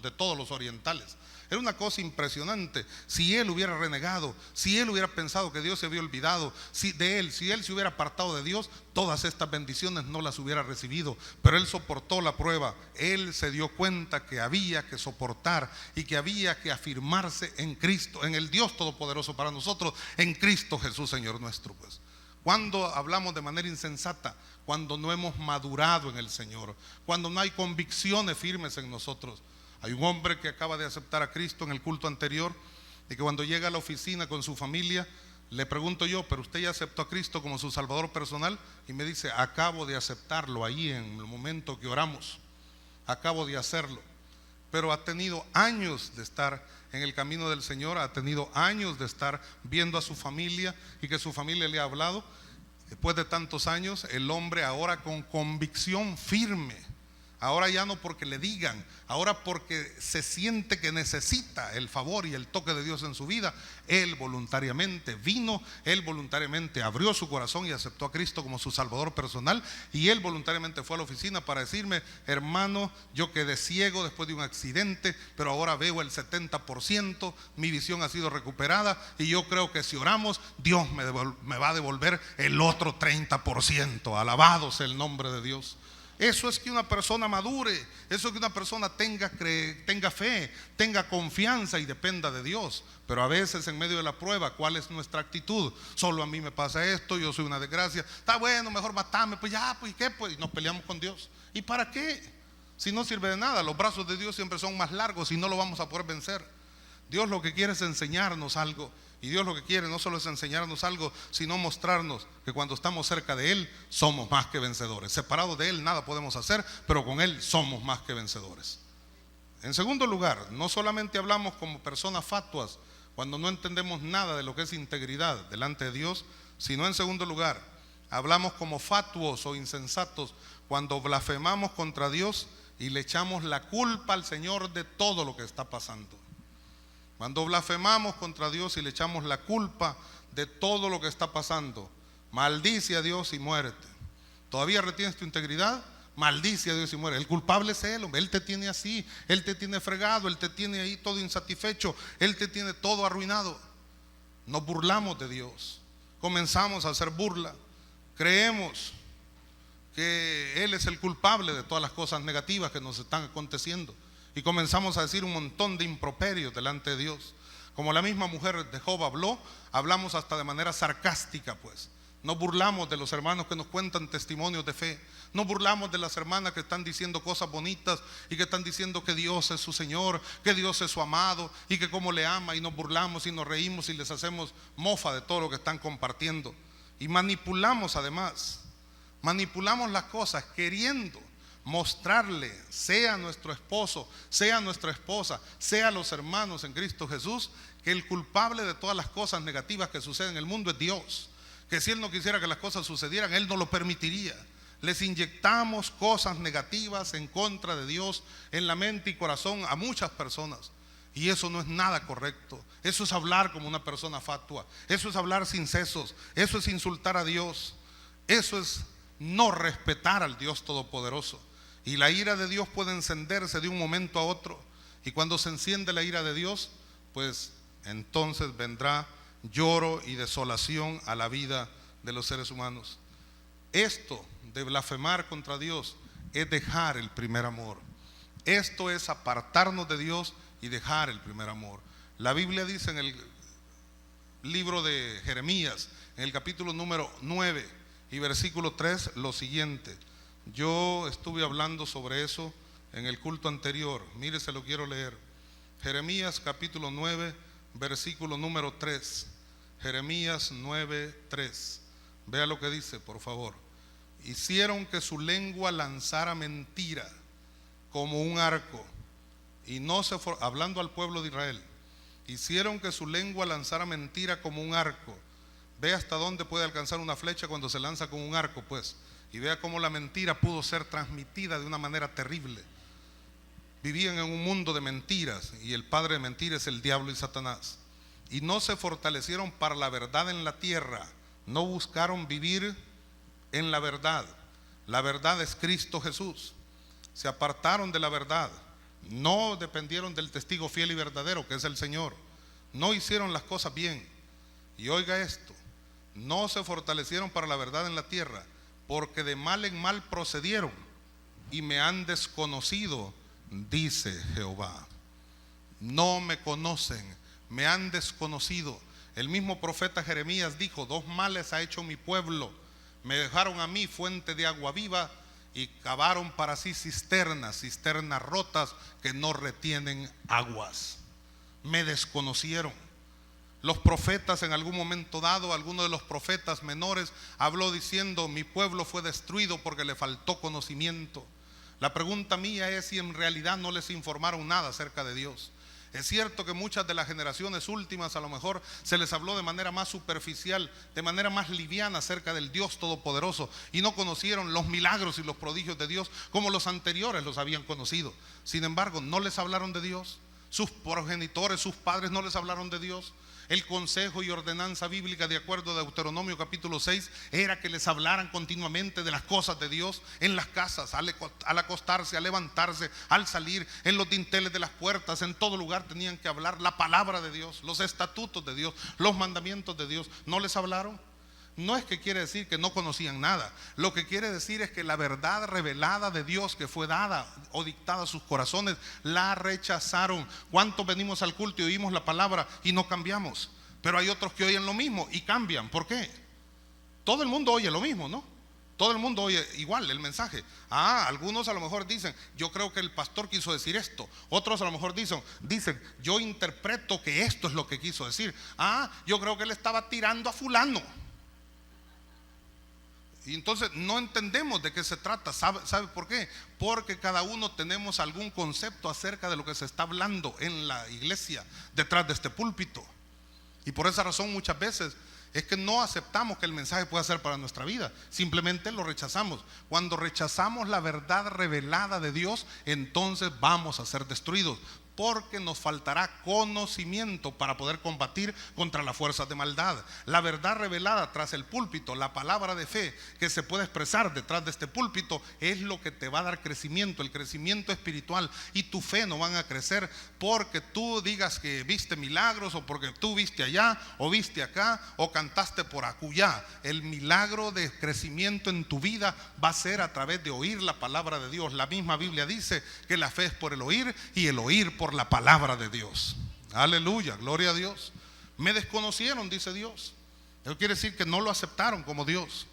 [SPEAKER 1] de todos los orientales. Era una cosa impresionante. Si él hubiera renegado, si él hubiera pensado que Dios se había olvidado de él, si él se hubiera apartado de Dios, todas estas bendiciones no las hubiera recibido. Pero él soportó la prueba. Él se dio cuenta que había que soportar y que había que afirmarse en Cristo, en el Dios todopoderoso para nosotros, en Cristo Jesús Señor nuestro. Pues cuando hablamos de manera insensata, cuando no hemos madurado en el Señor, cuando no hay convicciones firmes en nosotros. Hay un hombre que acaba de aceptar a Cristo en el culto anterior, y que cuando llega a la oficina con su familia, le pregunto yo, ¿pero usted ya aceptó a Cristo como su Salvador personal? Y me dice, acabo de aceptarlo ahí en el momento que oramos, acabo de hacerlo. Pero ha tenido años de estar en el camino del Señor, ha tenido años de estar viendo a su familia y que su familia le ha hablado. Después de tantos años, el hombre ahora con convicción firme ahora ya no porque le digan, ahora porque se siente que necesita el favor y el toque de Dios en su vida. Él voluntariamente vino, él voluntariamente abrió su corazón y aceptó a Cristo como su Salvador personal, y él voluntariamente fue a la oficina para decirme: hermano, yo quedé ciego después de un accidente, pero ahora veo el 70%, mi visión ha sido recuperada, y yo creo que si oramos, Dios me va a devolver el otro 30%. Alabado sea el nombre de Dios. Eso es que una persona madure, eso es que una persona tenga fe, tenga confianza y dependa de Dios. Pero a veces en medio de la prueba, ¿cuál es nuestra actitud? Solo a mí me pasa esto, yo soy una desgracia, está bueno, mejor matame, pues ya, pues ¿y qué? Pues, y nos peleamos con Dios. ¿Y para qué? Si no sirve de nada. Los brazos de Dios siempre son más largos y no lo vamos a poder vencer. Dios lo que quiere es enseñarnos algo. Y Dios lo que quiere no solo es enseñarnos algo, sino mostrarnos que cuando estamos cerca de Él somos más que vencedores. Separados de Él nada podemos hacer, pero con Él somos más que vencedores. En segundo lugar, no solamente hablamos como personas fatuas cuando no entendemos nada de lo que es integridad delante de Dios, sino en segundo lugar, hablamos como fatuos o insensatos cuando blasfemamos contra Dios y le echamos la culpa al Señor de todo lo que está pasando. Cuando blasfemamos contra Dios y le echamos la culpa de todo lo que está pasando, maldice a Dios y muérete. ¿Todavía retienes tu integridad? Maldice a Dios y muere. El culpable es Él, hombre. Él te tiene así, Él te tiene fregado, Él te tiene ahí todo insatisfecho, Él te tiene todo arruinado. Nos burlamos de Dios, comenzamos a hacer burla, creemos que Él es el culpable de todas las cosas negativas que nos están aconteciendo. Y comenzamos a decir un montón de improperios delante de Dios. Como la misma mujer de Job habló, hablamos hasta de manera sarcástica, pues. Nos burlamos de los hermanos que nos cuentan testimonios de fe. Nos burlamos de las hermanas que están diciendo cosas bonitas y que están diciendo que Dios es su Señor, que Dios es su amado y que cómo le ama, y nos burlamos y nos reímos y les hacemos mofa de todo lo que están compartiendo. Y manipulamos además, manipulamos las cosas queriendo mostrarle, sea nuestro esposo, sea nuestra esposa, sea los hermanos en Cristo Jesús, que el culpable de todas las cosas negativas que suceden en el mundo es Dios. Que si Él no quisiera que las cosas sucedieran, Él no lo permitiría. Les inyectamos cosas negativas en contra de Dios en la mente y corazón a muchas personas, y eso no es nada correcto. Eso es hablar como una persona fatua, eso es hablar sin cesos, eso es insultar a Dios, eso es no respetar al Dios Todopoderoso. Y la ira de Dios puede encenderse de un momento a otro, y cuando se enciende la ira de Dios, pues entonces vendrá lloro y desolación a la vida de los seres humanos. Esto de blasfemar contra Dios es dejar el primer amor. Esto es apartarnos de Dios y dejar el primer amor. La Biblia dice en el libro de Jeremías, en el capítulo número 9 y versículo 3, lo siguiente. Yo estuve hablando sobre eso en el culto anterior. Mire, se lo quiero leer. Jeremías capítulo 9, versículo número 3. Jeremías 9, 3. Vea lo que dice, por favor. Hicieron que su lengua lanzara mentira como un arco, y no se hablando al pueblo de Israel. Hicieron que su lengua lanzara mentira como un arco. Ve hasta dónde puede alcanzar una flecha cuando se lanza con un arco, pues. Y vea cómo la mentira pudo ser transmitida de una manera terrible. Vivían en un mundo de mentiras, y el padre de mentiras es el diablo y Satanás. Y no se fortalecieron para la verdad en la tierra. No buscaron vivir en la verdad. La verdad es Cristo Jesús. Se apartaron de la verdad. No dependieron del testigo fiel y verdadero, que es el Señor. No hicieron las cosas bien. Y oiga esto: no se fortalecieron para la verdad en la tierra, porque de mal en mal procedieron y me han desconocido, dice Jehová. No me conocen, me han desconocido. El mismo profeta Jeremías dijo: dos males ha hecho mi pueblo. Me dejaron a mí fuente de agua viva y cavaron para sí cisternas rotas que no retienen aguas. Me desconocieron. Los profetas en algún momento dado, alguno de los profetas menores habló diciendo: mi pueblo fue destruido porque le faltó conocimiento. La pregunta mía es si en realidad no les informaron nada acerca de Dios. Es cierto que muchas de las generaciones últimas a lo mejor se les habló de manera más superficial, de manera más liviana acerca del Dios Todopoderoso, y no conocieron los milagros y los prodigios de Dios como los anteriores los habían conocido. Sin embargo, no les hablaron de Dios. Sus progenitores, sus padres no les hablaron de Dios. El consejo y ordenanza bíblica, de acuerdo a Deuteronomio capítulo 6, era que les hablaran continuamente de las cosas de Dios en las casas, al acostarse, al levantarse, al salir, en los dinteles de las puertas, en todo lugar tenían que hablar la palabra de Dios, los estatutos de Dios, los mandamientos de Dios. ¿No les hablaron? No es que quiere decir que no conocían nada. Lo que quiere decir es que la verdad revelada de Dios que fue dada o dictada a sus corazones, la rechazaron. ¿Cuántos venimos al culto y oímos la palabra y no cambiamos? Pero hay otros que oyen lo mismo y cambian. ¿Por qué? Todo el mundo oye lo mismo, ¿no? Todo el mundo oye igual el mensaje. Algunos a lo mejor dicen, yo creo que el pastor quiso decir esto. Otros a lo mejor dicen, yo interpreto que esto es lo que quiso decir. Yo creo que él estaba tirando a fulano. Y entonces no entendemos de qué se trata. ¿Sabe por qué? Porque cada uno tenemos algún concepto acerca de lo que se está hablando en la iglesia, detrás de este púlpito. Y por esa razón muchas veces es que no aceptamos que el mensaje pueda ser para nuestra vida. Simplemente lo rechazamos. Cuando rechazamos la verdad revelada de Dios, entonces vamos a ser destruidos, porque nos faltará conocimiento para poder combatir contra las fuerzas de maldad. La verdad revelada tras el púlpito, la palabra de fe que se puede expresar detrás de este púlpito, es lo que te va a dar crecimiento, el crecimiento espiritual. Y tu fe no van a crecer porque tú digas que viste milagros, o porque tú viste allá o viste acá o cantaste por acullá. El milagro de crecimiento en tu vida va a ser a través de oír la palabra de Dios. La misma Biblia dice que la fe es por el oír, y el oír por la palabra de Dios. Aleluya, gloria a Dios. Me desconocieron, dice Dios. Eso quiere decir que no lo aceptaron como Dios.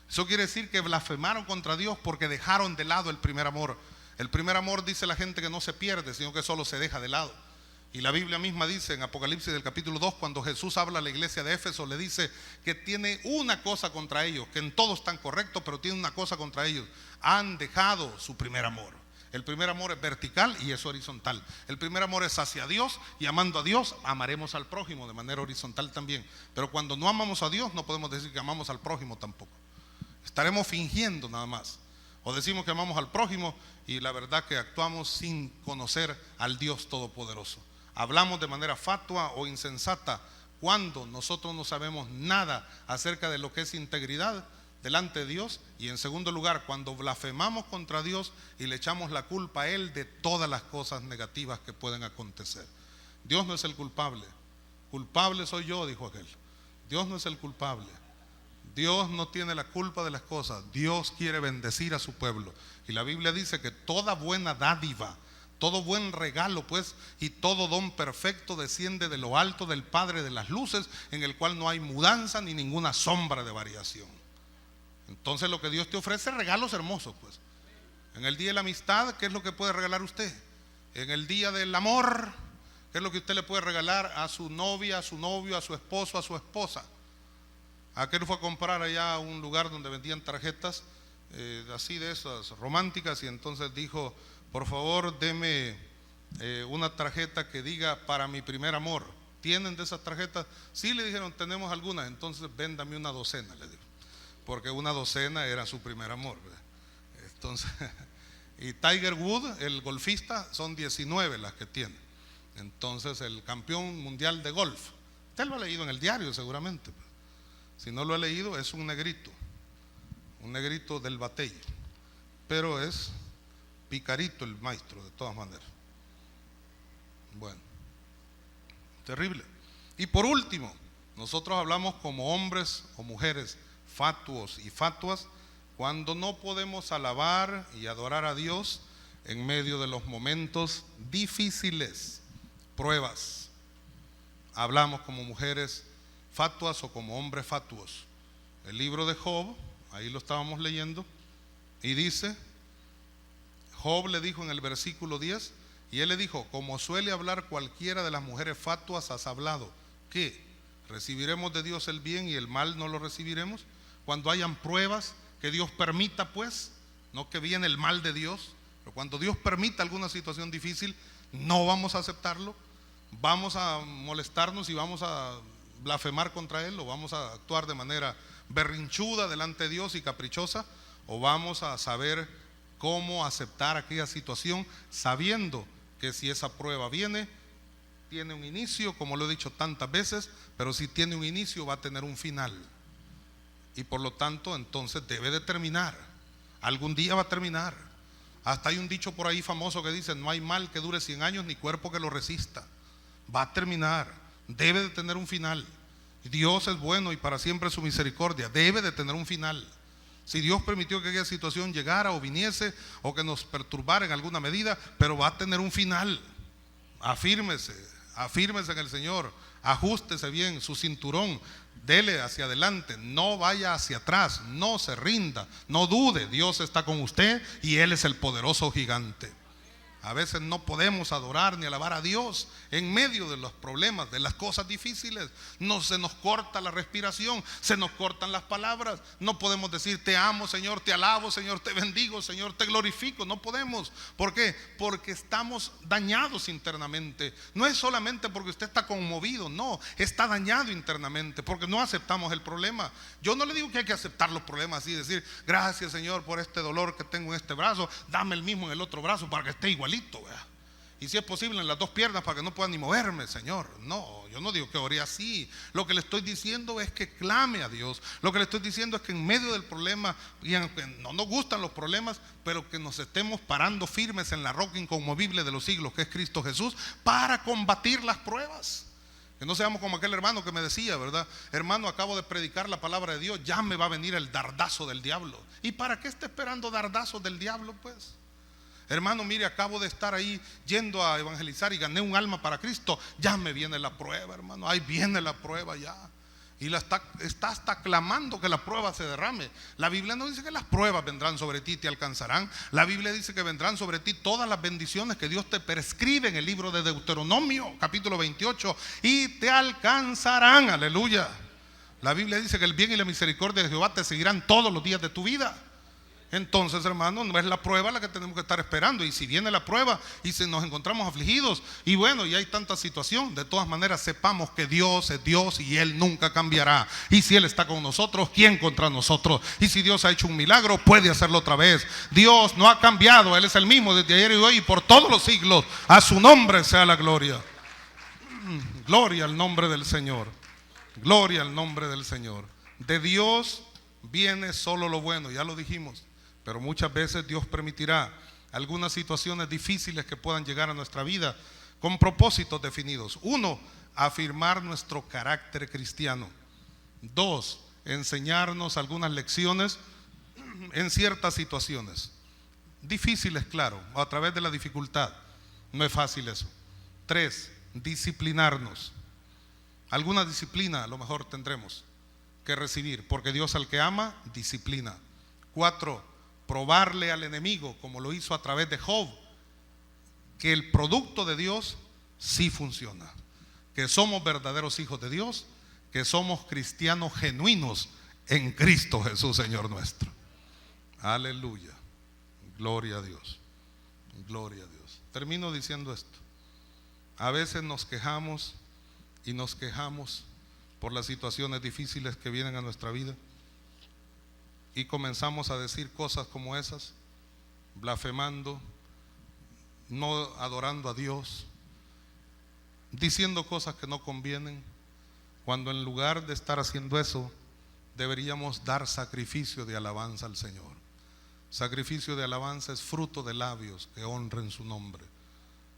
[SPEAKER 1] Eso quiere decir que blasfemaron contra Dios porque dejaron de lado el primer amor. El primer amor, dice la gente, que no se pierde, sino que solo se deja de lado. Y la Biblia misma dice en Apocalipsis del capítulo 2, cuando Jesús habla a la iglesia de Éfeso, le dice que tiene una cosa contra ellos, que en todo están correctos, pero tiene una cosa contra ellos: han dejado su primer amor. El primer amor es vertical y es horizontal. El primer amor es hacia Dios, y amando a Dios amaremos al prójimo de manera horizontal también. Pero cuando no amamos a Dios, no podemos decir que amamos al prójimo tampoco. Estaremos fingiendo nada más. O decimos que amamos al prójimo y la verdad que actuamos sin conocer al Dios Todopoderoso. Hablamos de manera fatua o insensata cuando nosotros no sabemos nada acerca de lo que es integridad delante de Dios. Y en segundo lugar, cuando blasfemamos contra Dios y le echamos la culpa a Él de todas las cosas negativas que pueden acontecer. Dios no es el culpable. Culpable soy yo, dijo aquel. Dios no es el culpable. Dios no tiene la culpa de las cosas. Dios quiere bendecir a su pueblo. Y la Biblia dice que toda buena dádiva, todo buen regalo, pues, y todo don perfecto desciende de lo alto del Padre de las luces, en el cual no hay mudanza ni ninguna sombra de variación. Entonces lo que Dios te ofrece es regalos hermosos, pues. En el día de la amistad, ¿qué es lo que puede regalar usted? En el día del amor, ¿qué es lo que usted le puede regalar a su novia, a su novio, a su esposo, a su esposa? Aquel fue a comprar allá a un lugar donde vendían tarjetas así de esas románticas, y entonces dijo: por favor, deme una tarjeta que diga para mi primer amor. ¿Tienen de esas tarjetas? Sí, le dijeron, tenemos algunas. Entonces véndame una docena, le dijo, porque una docena era su primer amor, ¿verdad? Entonces, y Tiger Woods, el golfista, son 19 las que tiene. Entonces, el campeón mundial de golf, usted lo ha leído en el diario seguramente. Si no lo ha leído, es un negrito del batey, pero es picarito el maestro de todas maneras. Bueno, terrible. Y por último, nosotros hablamos como hombres o mujeres fatuos y fatuas cuando no podemos alabar y adorar a Dios en medio de los momentos difíciles, pruebas. Hablamos como mujeres fatuas o como hombres fatuos. El libro de Job, ahí lo estábamos leyendo, y dice, Job le dijo en el versículo 10, y él le dijo: como suele hablar cualquiera de las mujeres fatuas, has hablado. ¿Qué? ¿Recibiremos de Dios el bien y el mal no lo recibiremos? Cuando hayan pruebas, que Dios permita, pues, no que viene el mal de Dios, pero cuando Dios permita alguna situación difícil, no vamos a aceptarlo. vamos a molestarnos y vamos a blasfemar contra Él, o vamos a actuar de manera berrinchuda delante de Dios y caprichosa, o vamos a saber cómo aceptar aquella situación, sabiendo que si esa prueba viene, tiene un inicio, como lo he dicho tantas veces, pero si tiene un inicio va a tener un final, y por lo tanto entonces debe de terminar. Algún día va a terminar. Hasta hay un dicho por ahí famoso que dice: no hay mal que dure 100 años ni cuerpo que lo resista. Va a terminar, debe de tener un final. Dios es bueno y para siempre su misericordia, debe de tener un final. Si Dios permitió que aquella situación llegara o viniese o que nos perturbara en alguna medida, pero va a tener un final. Afírmese en el Señor, ajústese bien su cinturón, dele hacia adelante, no vaya hacia atrás, no se rinda, no dude. Dios está con usted y Él es el poderoso gigante. A veces no podemos adorar ni alabar a Dios en medio de los problemas, de las cosas difíciles. Se nos corta la respiración, se nos cortan las palabras. No podemos decir: te amo, Señor, te alabo, Señor, te bendigo, Señor, te glorifico. No podemos. ¿Por qué? Porque estamos dañados internamente. No es solamente porque usted está conmovido, no, está dañado internamente porque no aceptamos el problema. Yo no le digo que hay que aceptar los problemas así, decir: gracias, Señor, por este dolor que tengo en este brazo, dame el mismo en el otro brazo para que esté igual. Y si es posible en las dos piernas para que no pueda ni moverme, Señor. No, yo no digo que ore así. Lo que le estoy diciendo es que clame a Dios. Lo que le estoy diciendo es que en medio del problema, y aunque no nos gustan los problemas, pero que nos estemos parando firmes en la roca inconmovible de los siglos, que es Cristo Jesús, para combatir las pruebas. Que no seamos como aquel hermano que me decía, ¿verdad? Hermano, acabo de predicar la palabra de Dios, ya me va a venir el dardazo del diablo. ¿Y para qué está esperando dardazos del diablo, pues? Hermano, mire, acabo de estar ahí yendo a evangelizar y gané un alma para Cristo. Ya me viene la prueba, hermano. Ahí viene la prueba ya. Y está hasta clamando que la prueba se derrame. La Biblia no dice que las pruebas vendrán sobre ti y te alcanzarán. La Biblia dice que vendrán sobre ti todas las bendiciones que Dios te prescribe en el libro de Deuteronomio, capítulo 28. Y te alcanzarán, aleluya. La Biblia dice que el bien y la misericordia de Jehová te seguirán todos los días de tu vida. Entonces, hermano, no es la prueba la que tenemos que estar esperando. Y si viene la prueba y si nos encontramos afligidos y bueno, y hay tanta situación, de todas maneras sepamos que Dios es Dios y Él nunca cambiará. Y si Él está con nosotros, ¿quién contra nosotros? Y si Dios ha hecho un milagro, puede hacerlo otra vez. Dios no ha cambiado, Él es el mismo desde ayer y hoy y por todos los siglos. A su nombre sea la gloria. Gloria al nombre del Señor. Gloria al nombre del Señor. De Dios viene solo lo bueno, ya lo dijimos. Pero muchas veces Dios permitirá algunas situaciones difíciles que puedan llegar a nuestra vida con propósitos definidos. 1, afirmar nuestro carácter cristiano. 2, enseñarnos algunas lecciones en ciertas situaciones difíciles, claro, a través de la dificultad. No es fácil eso. 3, disciplinarnos. Alguna disciplina a lo mejor tendremos que recibir, porque Dios al que ama, disciplina. 4, probarle al enemigo, como lo hizo a través de Job, que el producto de Dios sí funciona, que somos verdaderos hijos de Dios, que somos cristianos genuinos en Cristo Jesús, Señor nuestro. Aleluya, gloria a Dios, gloria a Dios. Termino diciendo esto: a veces nos quejamos y nos quejamos por las situaciones difíciles que vienen a nuestra vida, y comenzamos a decir cosas como esas, blasfemando, no adorando a Dios, diciendo cosas que no convienen, cuando en lugar de estar haciendo eso, deberíamos dar sacrificio de alabanza al Señor. Sacrificio de alabanza es fruto de labios que honren su nombre.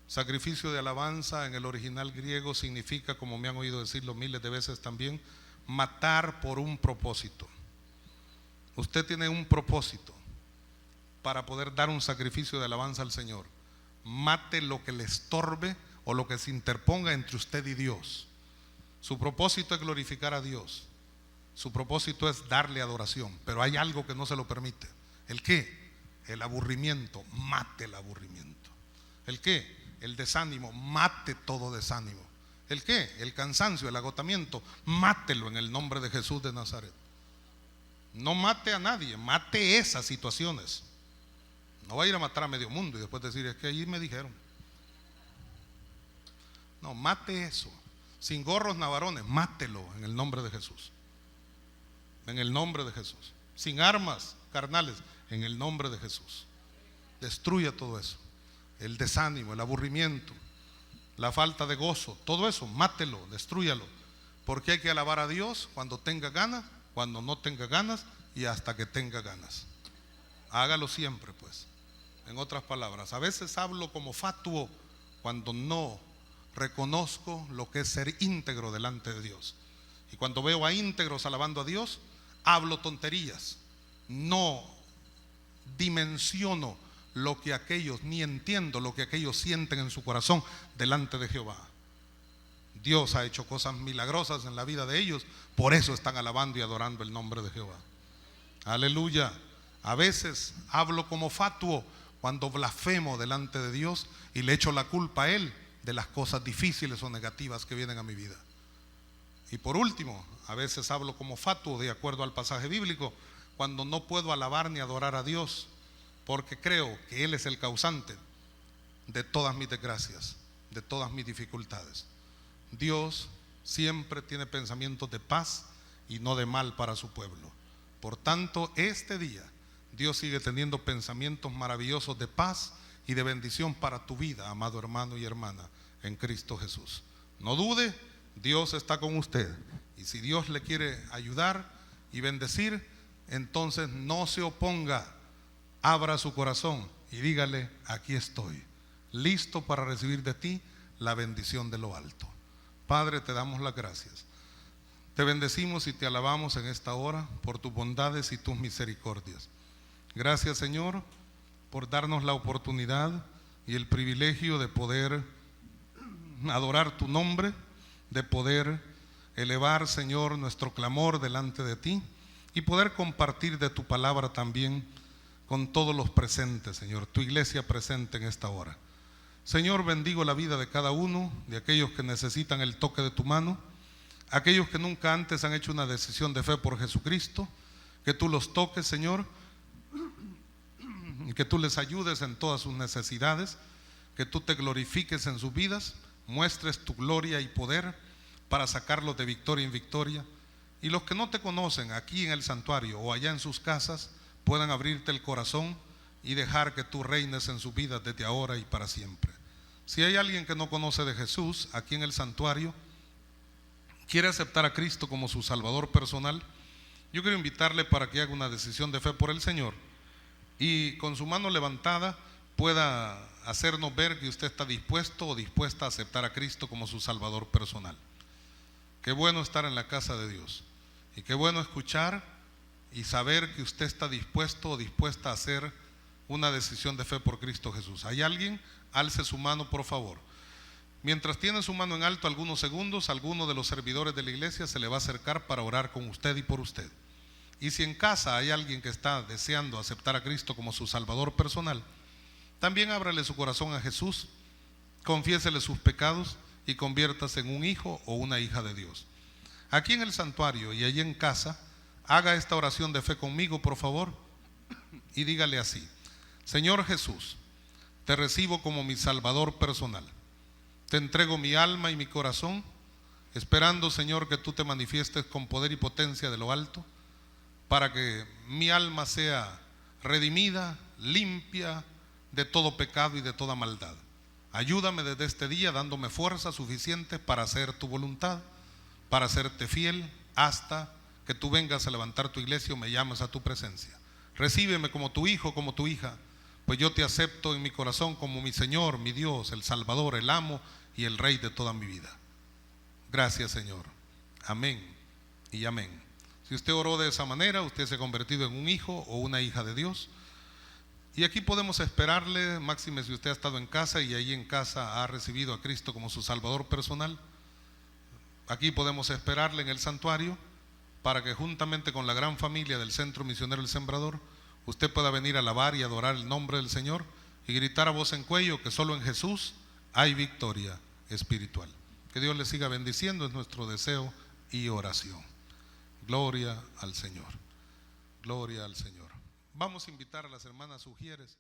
[SPEAKER 1] Sacrificio de alabanza en el original griego significa, como me han oído decirlo miles de veces también, matar por un propósito. Usted tiene un propósito para poder dar un sacrificio de alabanza al Señor. Mate lo que le estorbe o lo que se interponga entre usted y Dios. Su propósito es glorificar a Dios. Su propósito es darle adoración. Pero hay algo que no se lo permite. ¿El qué? El aburrimiento. Mate el aburrimiento. ¿El qué? El desánimo. Mate todo desánimo. ¿El qué? El cansancio, el agotamiento. Mátelo en el nombre de Jesús de Nazaret. No mate a nadie, mate esas situaciones. No va a ir a matar a medio mundo y después decir: es que allí me dijeron. No, mate eso. Sin gorros navarones, mátelo en el nombre de Jesús. En el nombre de Jesús. Sin armas carnales, en el nombre de Jesús. Destruya todo eso. El desánimo, el aburrimiento, la falta de gozo, todo eso, mátelo, destrúyalo. Porque hay que alabar a Dios cuando tenga ganas, cuando no tenga ganas y hasta que tenga ganas. Hágalo siempre, pues. En otras palabras, a veces hablo como fatuo cuando no reconozco lo que es ser íntegro delante de Dios. Y cuando veo a íntegros alabando a Dios, hablo tonterías. No dimensiono lo que aquellos, ni entiendo lo que aquellos sienten en su corazón delante de Jehová. Dios ha hecho cosas milagrosas en la vida de ellos, por eso están alabando y adorando el nombre de Jehová. Aleluya. A veces hablo como fatuo cuando blasfemo delante de Dios y le echo la culpa a Él de las cosas difíciles o negativas que vienen a mi vida. Y por último, a veces hablo como fatuo de acuerdo al pasaje bíblico cuando no puedo alabar ni adorar a Dios porque creo que Él es el causante de todas mis desgracias, de todas mis dificultades. Dios siempre tiene pensamientos de paz y no de mal para su pueblo. Por tanto, este día Dios sigue teniendo pensamientos maravillosos de paz y de bendición para tu vida, amado hermano y hermana, en Cristo Jesús. No dude, Dios está con usted. Y si Dios le quiere ayudar y bendecir, entonces no se oponga. Abra su corazón y dígale: aquí estoy, listo para recibir de ti la bendición de lo alto. Padre, te damos las gracias. Te bendecimos y te alabamos en esta hora por tus bondades y tus misericordias. Gracias, Señor, por darnos la oportunidad y el privilegio de poder adorar tu nombre, de poder elevar, Señor, nuestro clamor delante de ti y poder compartir de tu palabra también con todos los presentes, Señor, tu iglesia presente en esta hora. Señor, bendigo la vida de cada uno, de aquellos que necesitan el toque de tu mano, aquellos que nunca antes han hecho una decisión de fe por Jesucristo, que tú los toques, Señor, y que tú les ayudes en todas sus necesidades, que tú te glorifiques en sus vidas, muestres tu gloria y poder para sacarlos de victoria en victoria, y los que no te conocen aquí en el santuario o allá en sus casas puedan abrirte el corazón y dejar que tú reines en sus vidas desde ahora y para siempre. Si hay alguien que no conoce de Jesús aquí en el santuario, quiere aceptar a Cristo como su Salvador personal, yo quiero invitarle para que haga una decisión de fe por el Señor y con su mano levantada pueda hacernos ver que usted está dispuesto o dispuesta a aceptar a Cristo como su Salvador personal. Qué bueno estar en la casa de Dios y qué bueno escuchar y saber que usted está dispuesto o dispuesta a hacer una decisión de fe por Cristo Jesús. ¿Hay alguien? Alce su mano, por favor. Mientras tiene su mano en alto algunos segundos, alguno de los servidores de la iglesia se le va a acercar para orar con usted y por usted. Y si en casa hay alguien que está deseando aceptar a Cristo como su Salvador personal, también ábrale su corazón a Jesús, confiésele sus pecados y conviértase en un hijo o una hija de Dios. Aquí en el santuario y allí en casa, haga esta oración de fe conmigo, por favor, y dígale así: Señor Jesús, te recibo como mi Salvador personal. Te entrego mi alma y mi corazón, esperando, Señor, que tú te manifiestes con poder y potencia de lo alto, para que mi alma sea redimida, limpia de todo pecado y de toda maldad. Ayúdame desde este día dándome fuerza suficiente para hacer tu voluntad, para serte fiel hasta que tú vengas a levantar tu iglesia o me llames a tu presencia. Recíbeme como tu hijo, como tu hija, pues yo te acepto en mi corazón como mi Señor, mi Dios, el Salvador, el amo y el Rey de toda mi vida. Gracias, Señor. Amén y amén. Si usted oró de esa manera, usted se ha convertido en un hijo o una hija de Dios. Y aquí podemos esperarle, máxime si usted ha estado en casa y ahí en casa ha recibido a Cristo como su Salvador personal. Aquí podemos esperarle en el santuario para que juntamente con la gran familia del Centro Misionero El Sembrador, usted pueda venir a alabar y adorar el nombre del Señor y gritar a voz en cuello que solo en Jesús hay victoria espiritual. Que Dios le siga bendiciendo, es nuestro deseo y oración. Gloria al Señor. Gloria al Señor. Vamos a invitar a las hermanas Ujieres.